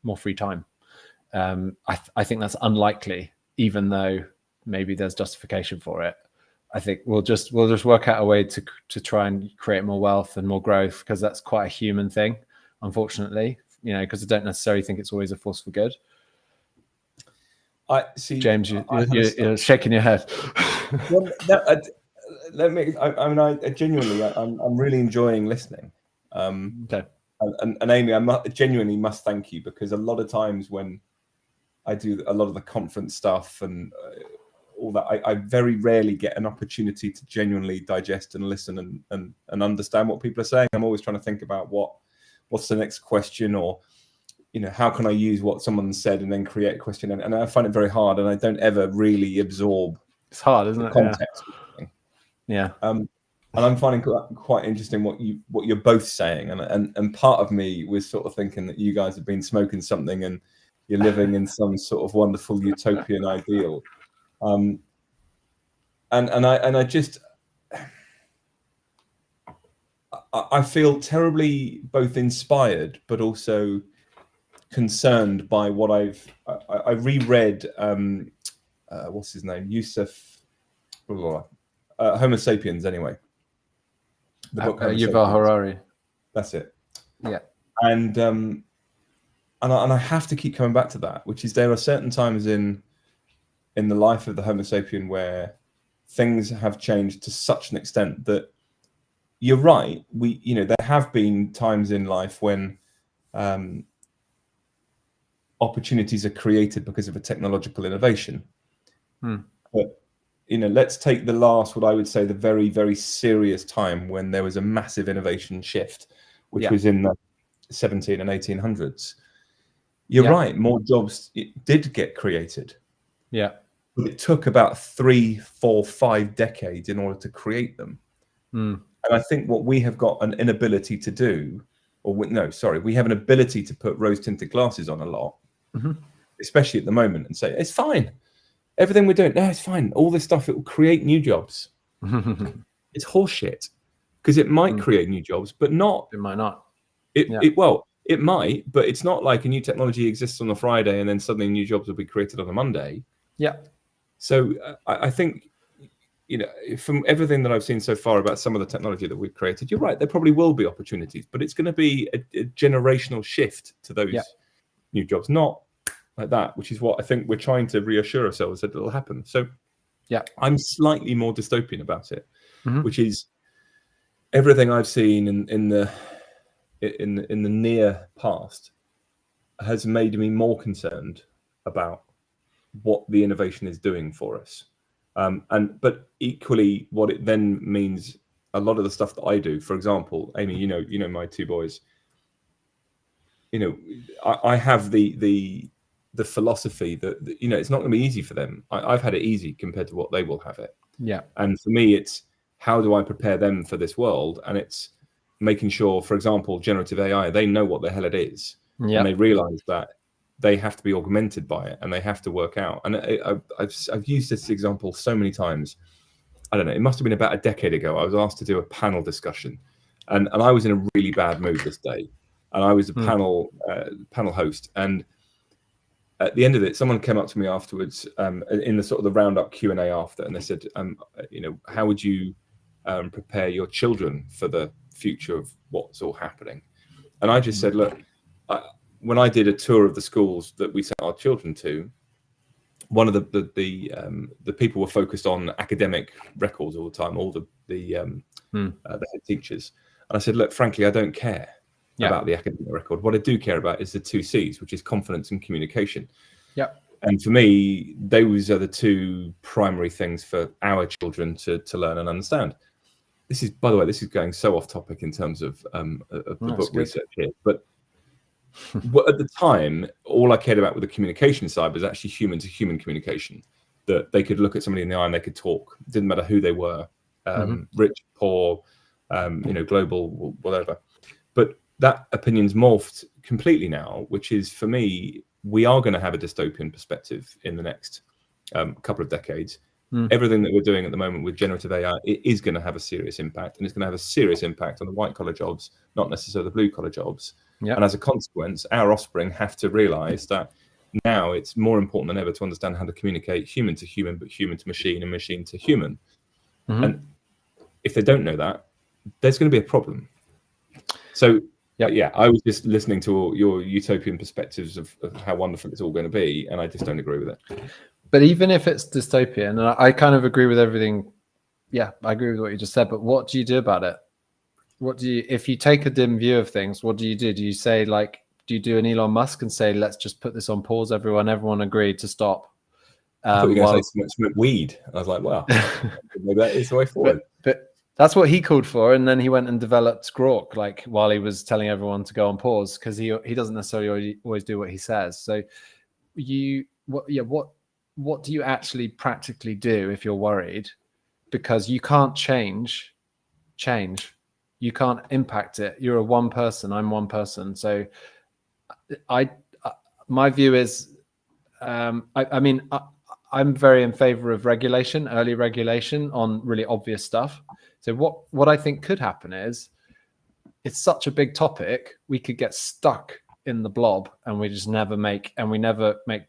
more free time. I think that's unlikely, even though maybe there's justification for it. I think we'll just work out a way to try and create more wealth and more growth, because that's quite a human thing, unfortunately. Because I don't necessarily think it's always a force for good. I see, James, you're shaking your head. Well, I genuinely, I'm really enjoying listening. Okay. And Amy, I genuinely must thank you, because a lot of times when I do a lot of the conference stuff and all that, I very rarely get an opportunity to genuinely digest and listen and understand what people are saying. I'm always trying to think about what's the next question, or how can I use what someone said and then create a question, and I find it very hard, and I don't ever really absorb. It's hard, isn't it? Context. Yeah. And I'm finding quite interesting what you're both saying, and part of me was sort of thinking that you guys have been smoking something and you're living in some sort of wonderful utopian ideal, and I feel terribly both inspired but also concerned by what I reread. What's his name? Yusuf. Homo sapiens, anyway. The book Yuval Harari. That's it. Yeah. And I have to keep coming back to that, which is there are certain times in the life of the Homo sapien where things have changed to such an extent that you're right. There have been times in life when opportunities are created because of a technological innovation. But let's take the last, what I would say, the very, very serious time when there was a massive innovation shift, which was in the 17 and 1800s. You're right. More jobs did get created. Yeah. But it took about 3, 4, 5 decades in order to create them. And I think what we have got an inability to do, we have an ability to put rose-tinted glasses on a lot, especially at the moment, and say, it's fine. Everything we're doing, no, it's fine. All this stuff, it will create new jobs. It's horseshit, because it might create new jobs, but not. It might not. It might, but it's not like a new technology exists on a Friday and then suddenly new jobs will be created on a Monday. Yeah. So I think, from everything that I've seen so far about some of the technology that we've created, you're right, there probably will be opportunities, but it's going to be a generational shift to those new jobs, not like that, which is what I think we're trying to reassure ourselves that it'll happen. So I'm slightly more dystopian about it, which is everything I've seen in the near past has made me more concerned about what the innovation is doing for us. But equally, what it then means, a lot of the stuff that I do, for example, Amy, you know my 2 boys, I have the philosophy that it's not going to be easy for them. I've had it easy compared to what they will have it. Yeah. And for me, it's how do I prepare them for this world? And it's making sure, for example, generative AI, they know what the hell it is. And they realize that they have to be augmented by it and they have to work out. And I've used this example so many times. I don't know, it must have been about a decade ago. I was asked to do a panel discussion, and I was in a really bad mood this day. And I was a panel host. And at the end of it, someone came up to me afterwards in the sort of the roundup Q&A after, and they said, how would you prepare your children for the future of what's all happening? And I just said, look, when I did a tour of the schools that we sent our children to, one of the people were focused on academic records all the time, all the head teachers. And I said, look, frankly, I don't care about the academic record. What I do care about is the 2 C's, which is confidence and communication. Yeah. And for me, those are the 2 primary things for our children to learn and understand. This is, by the way, this is going so off topic in terms of the book research here, but Well, at the time, all I cared about with the communication side was actually human to human communication. That they could look at somebody in the eye and they could talk. It didn't matter who they were, rich, poor, global, whatever. But that opinion's morphed completely now, which is, for me, we are going to have a dystopian perspective in the next couple of decades. Everything that we're doing at the moment with generative AI, it is going to have a serious impact, and it's going to have a serious impact on the white collar jobs, not necessarily the blue collar jobs. Yep. And as a consequence, our offspring have to realize that now it's more important than ever to understand how to communicate human to human, but human to machine and machine to human. And if they don't know that, there's going to be a problem. So yeah, I was just listening to your utopian perspectives of how wonderful it's all going to be, and I just don't agree with it. But even if it's dystopian, and I kind of agree with everything. Yeah, I agree with what you just said. But what do you do about it? If you take a dim view of things, what do you do? Do you say, like, do you do an Elon Musk and say, let's just put this on pause? Everyone agreed to stop. I thought you were going to say smoke weed. I was like, well, maybe that is the way forward. But that's what he called for, and then he went and developed Grok, like, while he was telling everyone to go on pause, because he doesn't necessarily always do what he says. So what do you actually practically do if you're worried? Because you can't change. You can't impact it. You're one person. I'm one person. So my view is, I'm very in favor of regulation, early regulation on really obvious stuff. So what I think could happen is, it's such a big topic, we could get stuck in the blob and we never make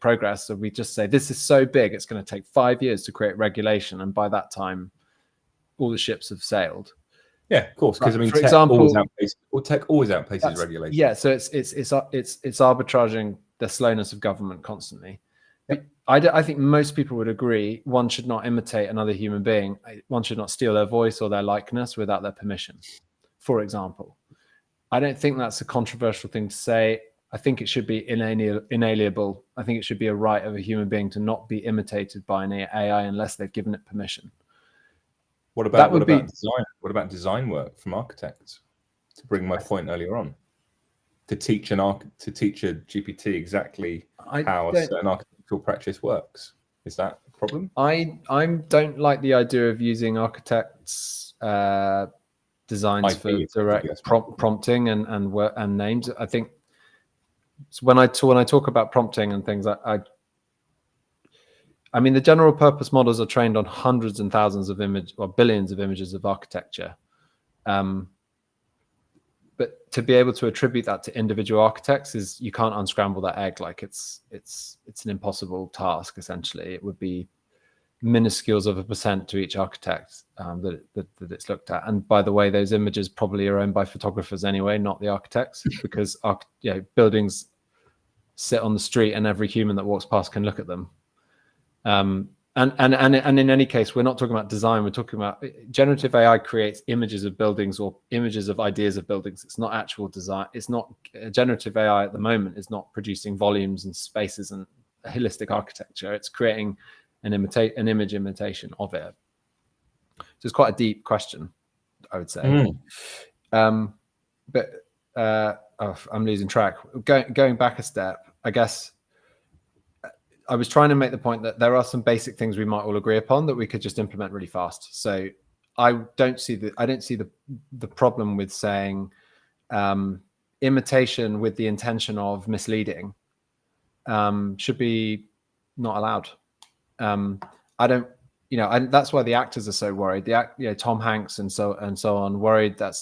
progress. So we just say, this is so big, it's going to take 5 years to create regulation. And by that time, all the ships have sailed. Yeah, of course. Because for example, tech always outpaces regulation. Yeah, so it's arbitraging the slowness of government constantly. Yep. I think most people would agree one should not imitate another human being. One should not steal their voice or their likeness without their permission, for example. I don't think that's a controversial thing to say. I think it should be inalienable. I think it should be a right of a human being to not be imitated by an AI unless they've given it permission. What about design? What about design work from architects? To bring my point earlier on, to teach a GPT exactly how a certain architectural practice works. Is that a problem? I don't like the idea of using architects' designs for direct prompting and names. I think when I talk about prompting and things, I mean, the general purpose models are trained on hundreds and thousands of billions of images of architecture. But to be able to attribute that to individual architects is, you can't unscramble that egg. Like, it's an impossible task. Essentially, it would be minuscules of a percent to each architect that it's looked at. And by the way, those images probably are owned by photographers anyway, not the architects, because buildings sit on the street and every human that walks past can look at them. And in any case, we're not talking about design. We're talking about generative AI creates images of buildings or images of ideas of buildings. It's not actual design. It's not generative AI at the moment is not producing volumes and spaces and a holistic architecture. It's creating an image imitation of it. So it's quite a deep question, I would say. I'm losing track. Going back a step, I guess. I was trying to make the point that there are some basic things we might all agree upon that we could just implement really fast. So I don't see the problem with saying imitation with the intention of misleading should be not allowed. That's why the actors are so worried. Tom Hanks and so on worried that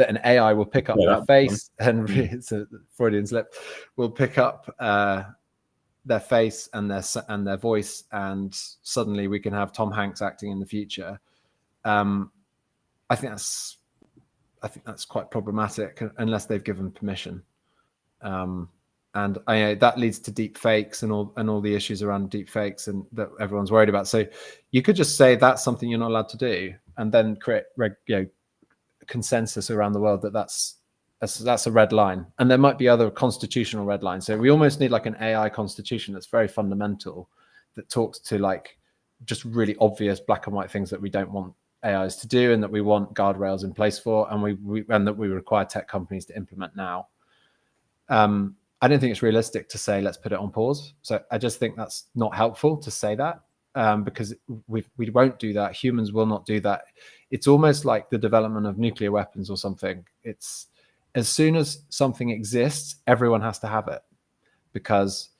an AI will pick up their face and it's a Freudian slip, will pick up their face and their voice, and suddenly we can have Tom Hanks acting in the future. I think that's quite problematic unless they've given permission. And that leads to deep fakes and all the issues around deep fakes and that everyone's worried about. So you could just say that's something you're not allowed to do, and then create consensus around the world that's a red line. And there might be other constitutional red lines. So we almost need like an AI constitution that's very fundamental, that talks to like just really obvious black and white things that we don't want AI is to do, and that we want guardrails in place for, and that we require tech companies to implement now. I don't think it's realistic to say let's put it on pause. So I just think that's not helpful to say that, because we won't do that. Humans will not do that. It's almost like the development of nuclear weapons or something. It's as soon as something exists, everyone has to have it, because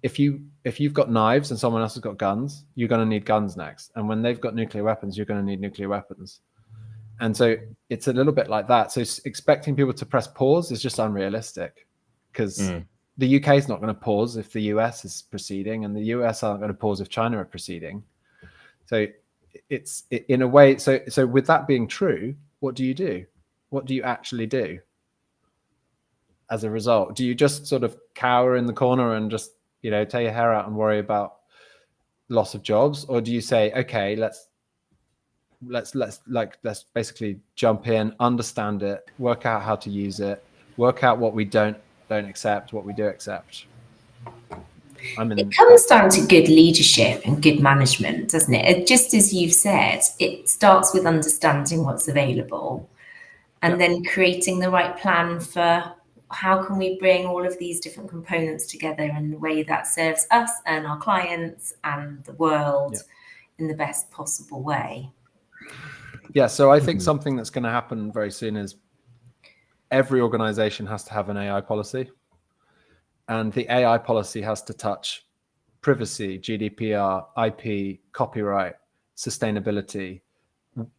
if you've got knives and someone else has got guns, you're going to need guns next. And when they've got nuclear weapons, you're going to need nuclear weapons. And so it's a little bit like that. So expecting people to press pause is just unrealistic, because the UK is not going to pause if the US is proceeding, and the US aren't going to pause if China are proceeding. So it's in a way. So with that being true, what do you do? What do you actually do as a result? Do you just sort of cower in the corner and just, tear your hair out and worry about loss of jobs? Or do you say, okay, let's basically jump in, understand it, work out how to use it, work out what we don't accept, what we do accept? It comes down to good leadership and good management, doesn't it? Just as you've said, it starts with understanding what's available, and then creating the right plan for how can we bring all of these different components together in a way that serves us and our clients and the world in the best possible way. Yeah, so I think something that's going to happen very soon is every organization has to have an AI policy. And the AI policy has to touch privacy, GDPR, IP, copyright, sustainability,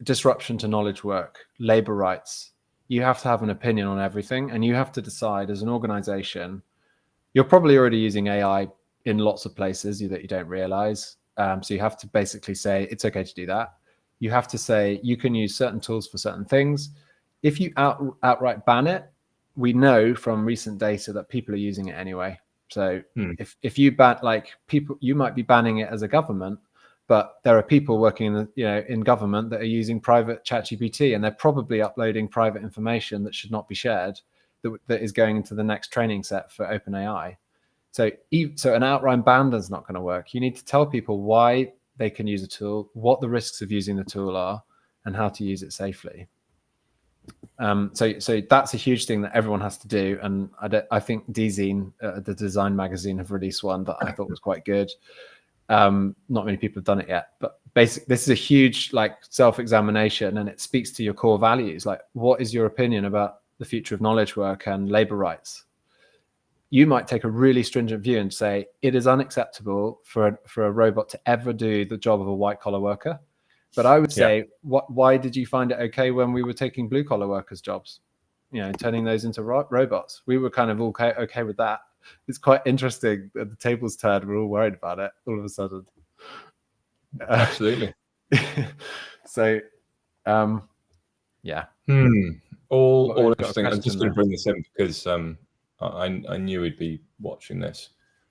disruption to knowledge work, labor rights. You have to have an opinion on everything, and you have to decide as an organization. You're probably already using AI in lots of places that you don't realize. So you have to basically say it's okay to do that. You have to say you can use certain tools for certain things. If you outright ban it, we know from recent data that people are using it anyway. So if you ban, like, people, you might be banning it as a government, but there are people working in government that are using private ChatGPT, and they're probably uploading private information that should not be shared, that is going into the next training set for OpenAI. So an outright ban is not going to work. You need to tell people why they can use a tool, what the risks of using the tool are, and how to use it safely. So that's a huge thing that everyone has to do. And I think DZine, the design magazine, have released one that I thought was quite good. Not many people have done it yet, but basically this is a huge self-examination, and it speaks to your core values. Like, what is your opinion about the future of knowledge work and labor rights? You might take a really stringent view and say it is unacceptable for a robot to ever do the job of a white collar worker. But I would say, why did you find it okay when we were taking blue collar workers' jobs, turning those into robots? We were kind of okay with that. It's quite interesting that the tables turned. We're all worried about it all of a sudden. Absolutely. So, yeah. All interesting. I'm just going to bring this in because I knew he'd be watching this.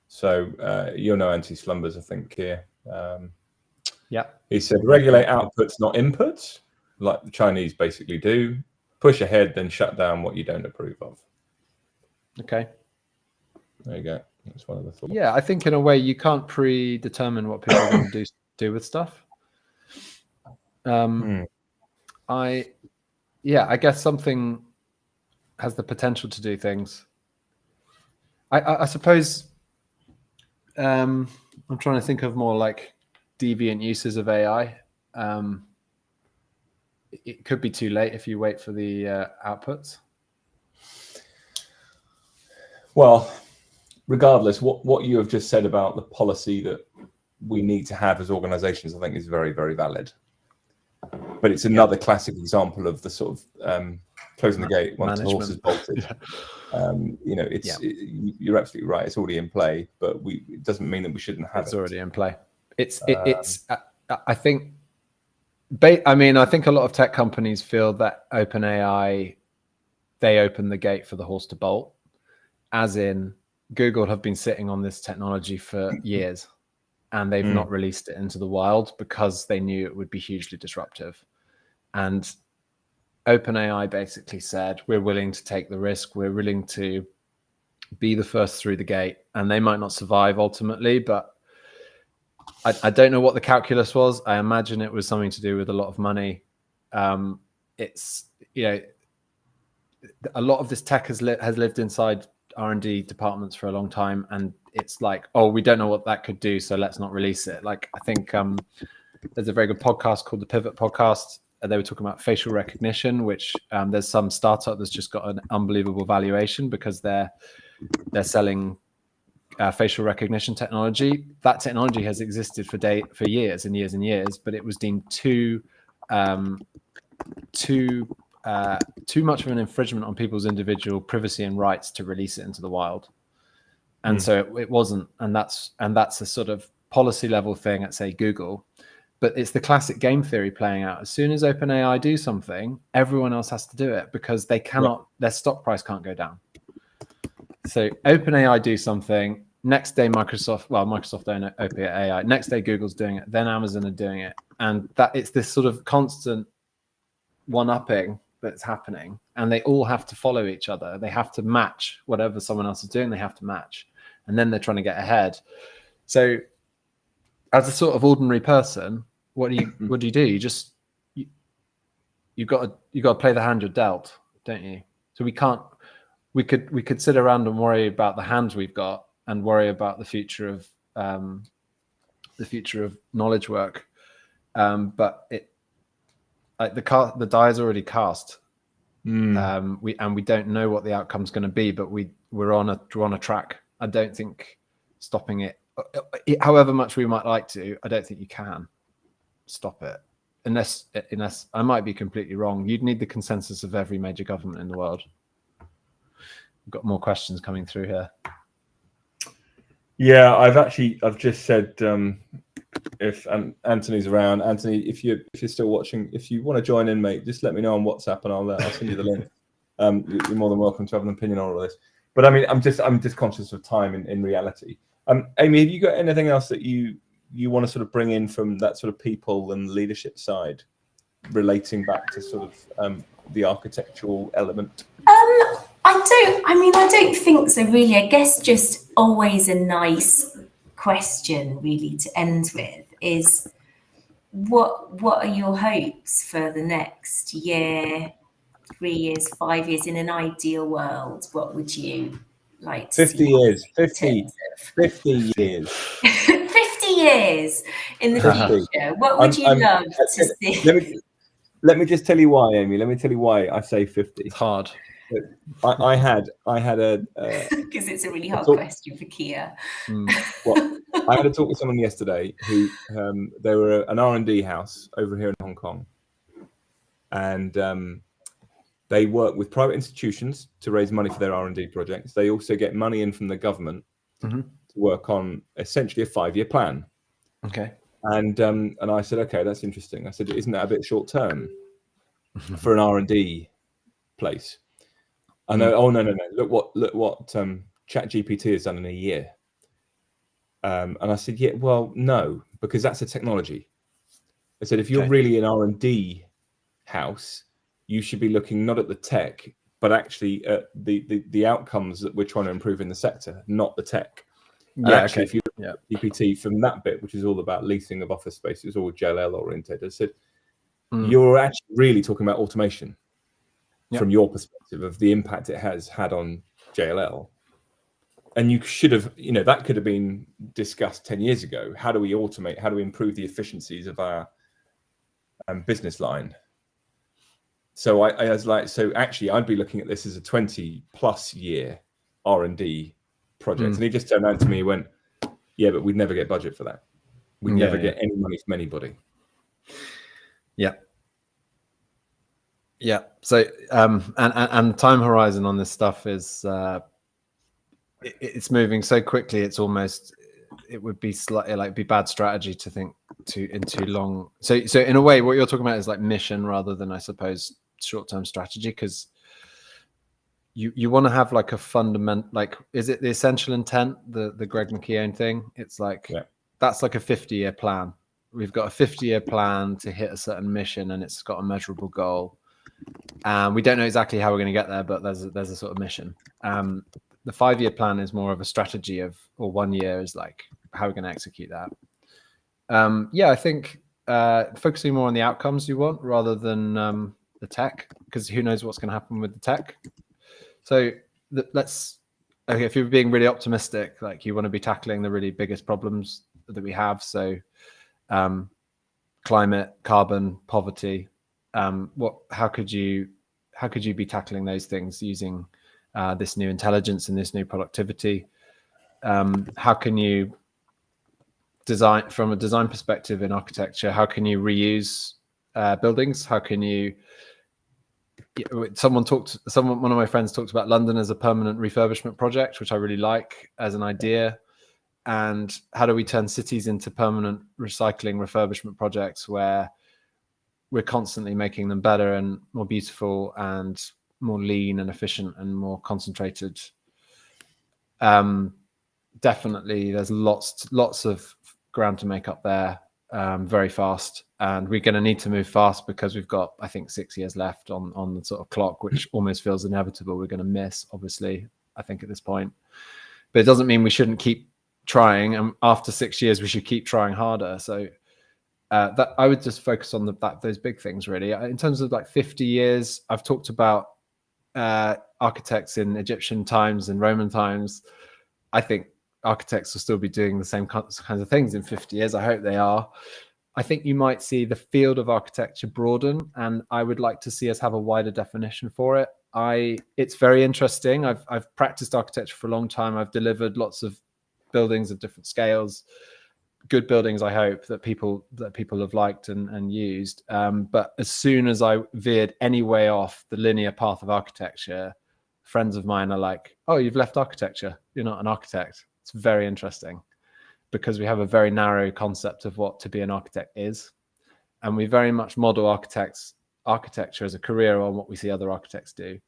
So you'll know anti-slumbers, I think, here. Yeah. He said, regulate outputs, not inputs, like the Chinese basically do. Push ahead, then shut down what you don't approve of. Okay. There you go. That's one of the thoughts. Yeah, I think in a way you can't predetermine what people are going to do with stuff. I guess something has the potential to do things. I suppose I'm trying to think of more like deviant uses of AI. It could be too late if you wait for the outputs. Well, regardless, what you have just said about the policy that we need to have as organizations, I think is very, very valid. But it's another classic example of the sort of closing the gate once the horse is bolted. You're absolutely right. It's already in play, but it doesn't mean that we shouldn't have it. It's already in play. I think a lot of tech companies feel that OpenAI, they open the gate for the horse to bolt, as in Google have been sitting on this technology for years, and they've not released it into the wild because they knew it would be hugely disruptive. And OpenAI basically said, we're willing to take the risk. We're willing to be the first through the gate, and they might not survive ultimately, but I don't know what the calculus was. I imagine it was something to do with a lot of money it's, you know, a lot of this tech has lived inside R&D departments for a long time, and it's like, oh, we don't know what that could do, so let's not release it. Like, I think there's a very good podcast called the Pivot Podcast. They were talking about facial recognition, which there's some startup that's just got an unbelievable valuation because they're selling facial recognition technology. That technology has existed for years and years and years, but it was deemed too much of an infringement on people's individual privacy and rights to release it into the wild. And so it wasn't, and that's a sort of policy level thing at, say, Google. But it's the classic game theory playing out. As soon as OpenAI do something, everyone else has to do it because they cannot, their stock price can't go down. So OpenAI do something, next day Microsoft don't know OpenAI, next day Google's doing it, then Amazon are doing it. And that it's this sort of constant one-upping that's happening, and they all have to follow each other. They have to match whatever someone else is doing, they have to match. And then they're trying to get ahead. So as a sort of ordinary person, what do you do? You got to play the hand you're dealt, don't you? So we could sit around and worry about the hands we've got and worry about the future of knowledge work, but the die is already cast. We don't know what the outcome's going to be, but we're on a track. I don't think stopping it, however much we might like to, I don't think you can stop it unless I might be completely wrong. You'd need the consensus of every major government in the world. We've got more questions coming through here. Yeah, I've just said if Anthony's around, Anthony, if you're still watching, if you want to join in, mate, just let me know on WhatsApp and I'll send you the link. You're more than welcome to have an opinion on all this. But I mean, I'm just conscious of time in reality. Amy, have you got anything else that you want to sort of bring in from that sort of people and leadership side, relating back to sort of the architectural element? I don't think so, really. I guess just always a nice question, really, to end with is what are your hopes for the next year, 3 years, 5 years? In an ideal world, what would you like to 50 see? years, 50 years. 50 years in the future. What would you love to see? Let me just tell you why, Amy. Let me tell you why I say 50. It's hard. I had a because it's a really hard question for Keir. Well, I had a talk with someone yesterday who they were an R&D house over here in Hong Kong, and they work with private institutions to raise money for their R&D projects. They also get money in from the government to work on essentially a 5-year plan. Okay. And I said, okay, that's interesting. I said, isn't that a bit short term for an R&D place? I know. Oh no. Look what ChatGPT has done in a year. And I said, yeah, well, no, because that's a technology. I said, if you're really an R&D house, you should be looking not at the tech, but actually at the outcomes that we're trying to improve in the sector, not the tech. Yeah, actually, if you look at GPT from that bit, which is all about leasing of office space, it's all JLL oriented. I said, you're actually really talking about automation from your perspective of the impact it has had on JLL. And you should have, that could have been discussed 10 years ago. How do we automate? How do we improve the efficiencies of our business line? So I was like, so actually, I'd be looking at this as a 20+ year R&D project. And he just turned around to me and went, yeah, but we'd never get budget for that. We'd never get any money from anybody. Yeah. Yeah. So, and time horizon on this stuff is, it's moving so quickly. It's almost, it would be slightly like be bad strategy to think in too long. So in a way, what you're talking about is like mission rather than, I suppose, short-term strategy, because you want to have like a fundamental, like, is it the essential intent, the Greg McKeown thing? It's like, that's like a 50-year plan. We've got a 50-year plan to hit a certain mission, and it's got a measurable goal. We don't know exactly how we're going to get there, but there's a sort of mission. The 5-year plan is more of a strategy or 1 year is like how we're going to execute that. I think focusing more on the outcomes you want rather than the tech, because who knows what's going to happen with the tech. So okay, if you're being really optimistic, like you want to be tackling the really biggest problems that we have. So climate, carbon, poverty. How could you be tackling those things using this new intelligence and this new productivity? How can you design from a design perspective in architecture? How can you reuse buildings? How can you? One of my friends talked about London as a permanent refurbishment project, which I really like as an idea. And how do we turn cities into permanent recycling refurbishment projects where we're constantly making them better and more beautiful and more lean and efficient and more concentrated? Definitely, there's lots of ground to make up there very fast, and we're going to need to move fast because we've got, I think, 6 years left on the sort of clock, which almost feels inevitable. We're going to miss, obviously, I think, at this point, but it doesn't mean we shouldn't keep trying, and after 6 years we should keep trying harder. So that I would just focus on those big things, really. In terms of like 50 years, I've talked about architects in Egyptian times and Roman times. I think architects will still be doing the same kinds of things in 50 years. I hope they are. I think you might see the field of architecture broaden, and I would like to see us have a wider definition for it. It's very interesting. I've practiced architecture for a long time. I've delivered lots of buildings of different scales, good buildings, I hope, that people have liked and used. But as soon as I veered any way off the linear path of architecture, friends of mine are like, "Oh, you've left architecture. You're not an architect." It's very interesting because we have a very narrow concept of what to be an architect is. And we very much model architecture as a career on what we see other architects do.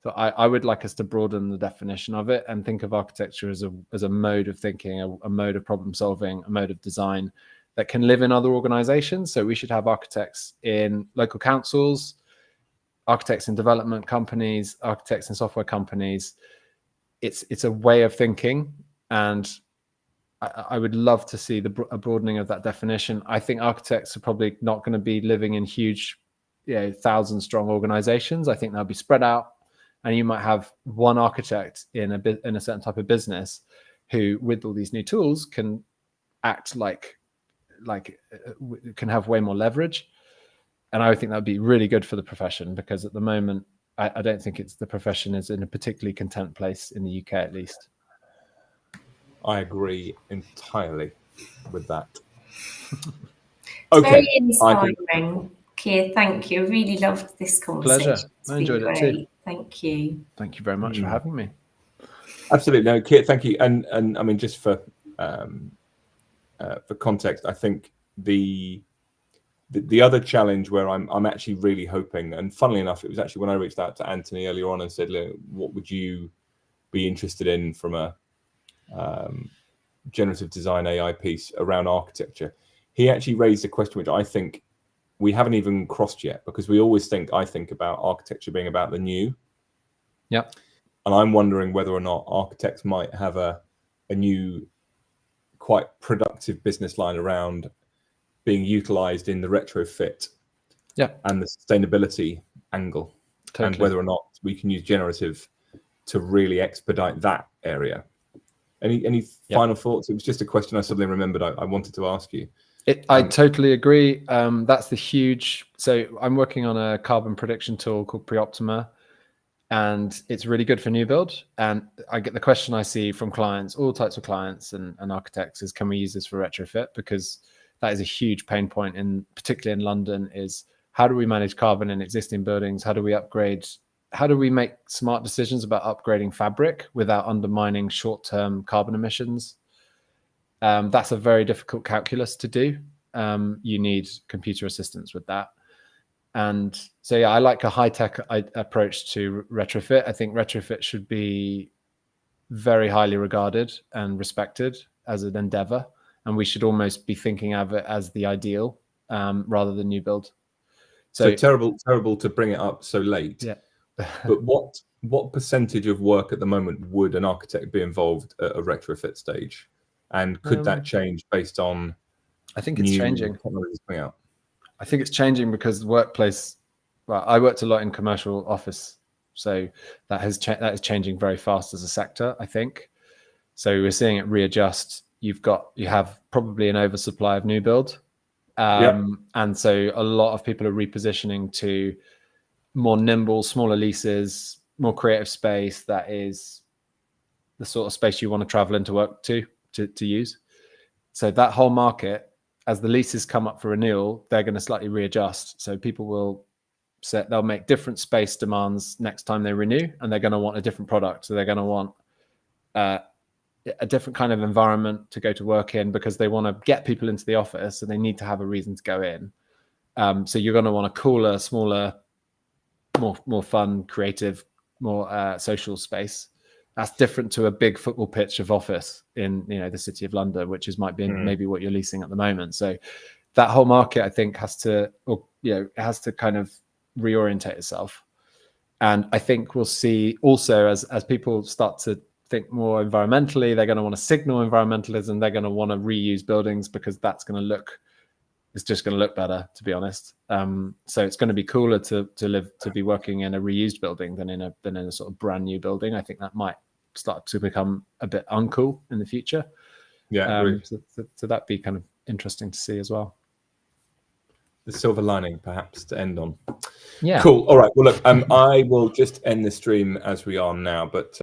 So I would like us to broaden the definition of it and think of architecture as a mode of thinking, a mode of problem solving, a mode of design that can live in other organizations. So we should have architects in local councils, architects in development companies, architects in software companies. It's a way of thinking, and I would love to see a broadening of that definition. I think architects are probably not going to be living in huge, 1,000-strong organizations. I think they'll be spread out, and you might have one architect in a certain type of business who, with all these new tools, can act like can have way more leverage. And I think that would be really good for the profession, because at the moment, I don't think the profession is in a particularly content place in the UK, at least. I agree entirely with that. Okay. Very inspiring, Keir. Thank you. I really loved this conversation. Pleasure. I enjoyed it too. Thank you. Thank you very much for having me. Absolutely. No, Keir, thank you. And I mean, just for context, I think the other challenge where I'm actually really hoping, and funnily enough, it was actually when I reached out to Anthony earlier on and said, "Look, what would you be interested in from a generative design AI piece around architecture?" He actually raised a question which I think we haven't even crossed yet, because we always I think about architecture being about the new. Yeah. And I'm wondering whether or not architects might have a new, quite productive business line around being utilized in the retrofit and the sustainability angle. Totally. And whether or not we can use generative to really expedite that area. Any final thoughts? It was just a question I suddenly remembered I wanted to ask you. I totally agree. That's the huge. So I'm working on a carbon prediction tool called Preoptima, and it's really good for new build. And I get the question I see from clients, all types of clients and architects, is, can we use this for retrofit? Because that is a huge pain point, particularly in London, is how do we manage carbon in existing buildings? How do we upgrade? How do we make smart decisions about upgrading fabric without undermining short-term carbon emissions? That's a very difficult calculus to do. You need computer assistance with that. And so, I like a high-tech approach to retrofit. I think retrofit should be very highly regarded and respected as an endeavor. And we should almost be thinking of it as the ideal rather than new build. So terrible to bring it up so late. Yeah. But what percentage of work at the moment would an architect be involved at a retrofit stage? And could that change based on? I think it's changing. Technologies coming out? I think it's changing because the workplace. Well, I worked a lot in commercial office, so that is changing very fast as a sector, I think. So we're seeing it readjust. You have probably an oversupply of new build, and so a lot of people are repositioning to more nimble, smaller leases, more creative space. That is the sort of space you want to travel into work to use. So that whole market, as the leases come up for renewal, they're going to slightly readjust. So people will they'll make different space demands next time they renew, and they're going to want a different product. So they're going to want a different kind of environment to go to work in, because they want to get people into the office, and they need to have a reason to go in. So you're going to want a cooler, smaller, more fun, creative, more social space. That's different to a big football pitch of office in the city of London, which might be maybe what you're leasing at the moment. So that whole market, I think, has to kind of reorientate itself. And I think we'll see also as people start to think more environmentally, they're going to want to signal environmentalism. They're going to want to reuse buildings, because it's just going to look better, to be honest. So it's going to be cooler to be working in a reused building than in a sort of brand new building. I think that might start to become a bit uncool in the future. Yeah. So that'd be kind of interesting to see as well. The silver lining, perhaps, to end on. Yeah. Cool. All right. Well, look, I will just end the stream as we are now, but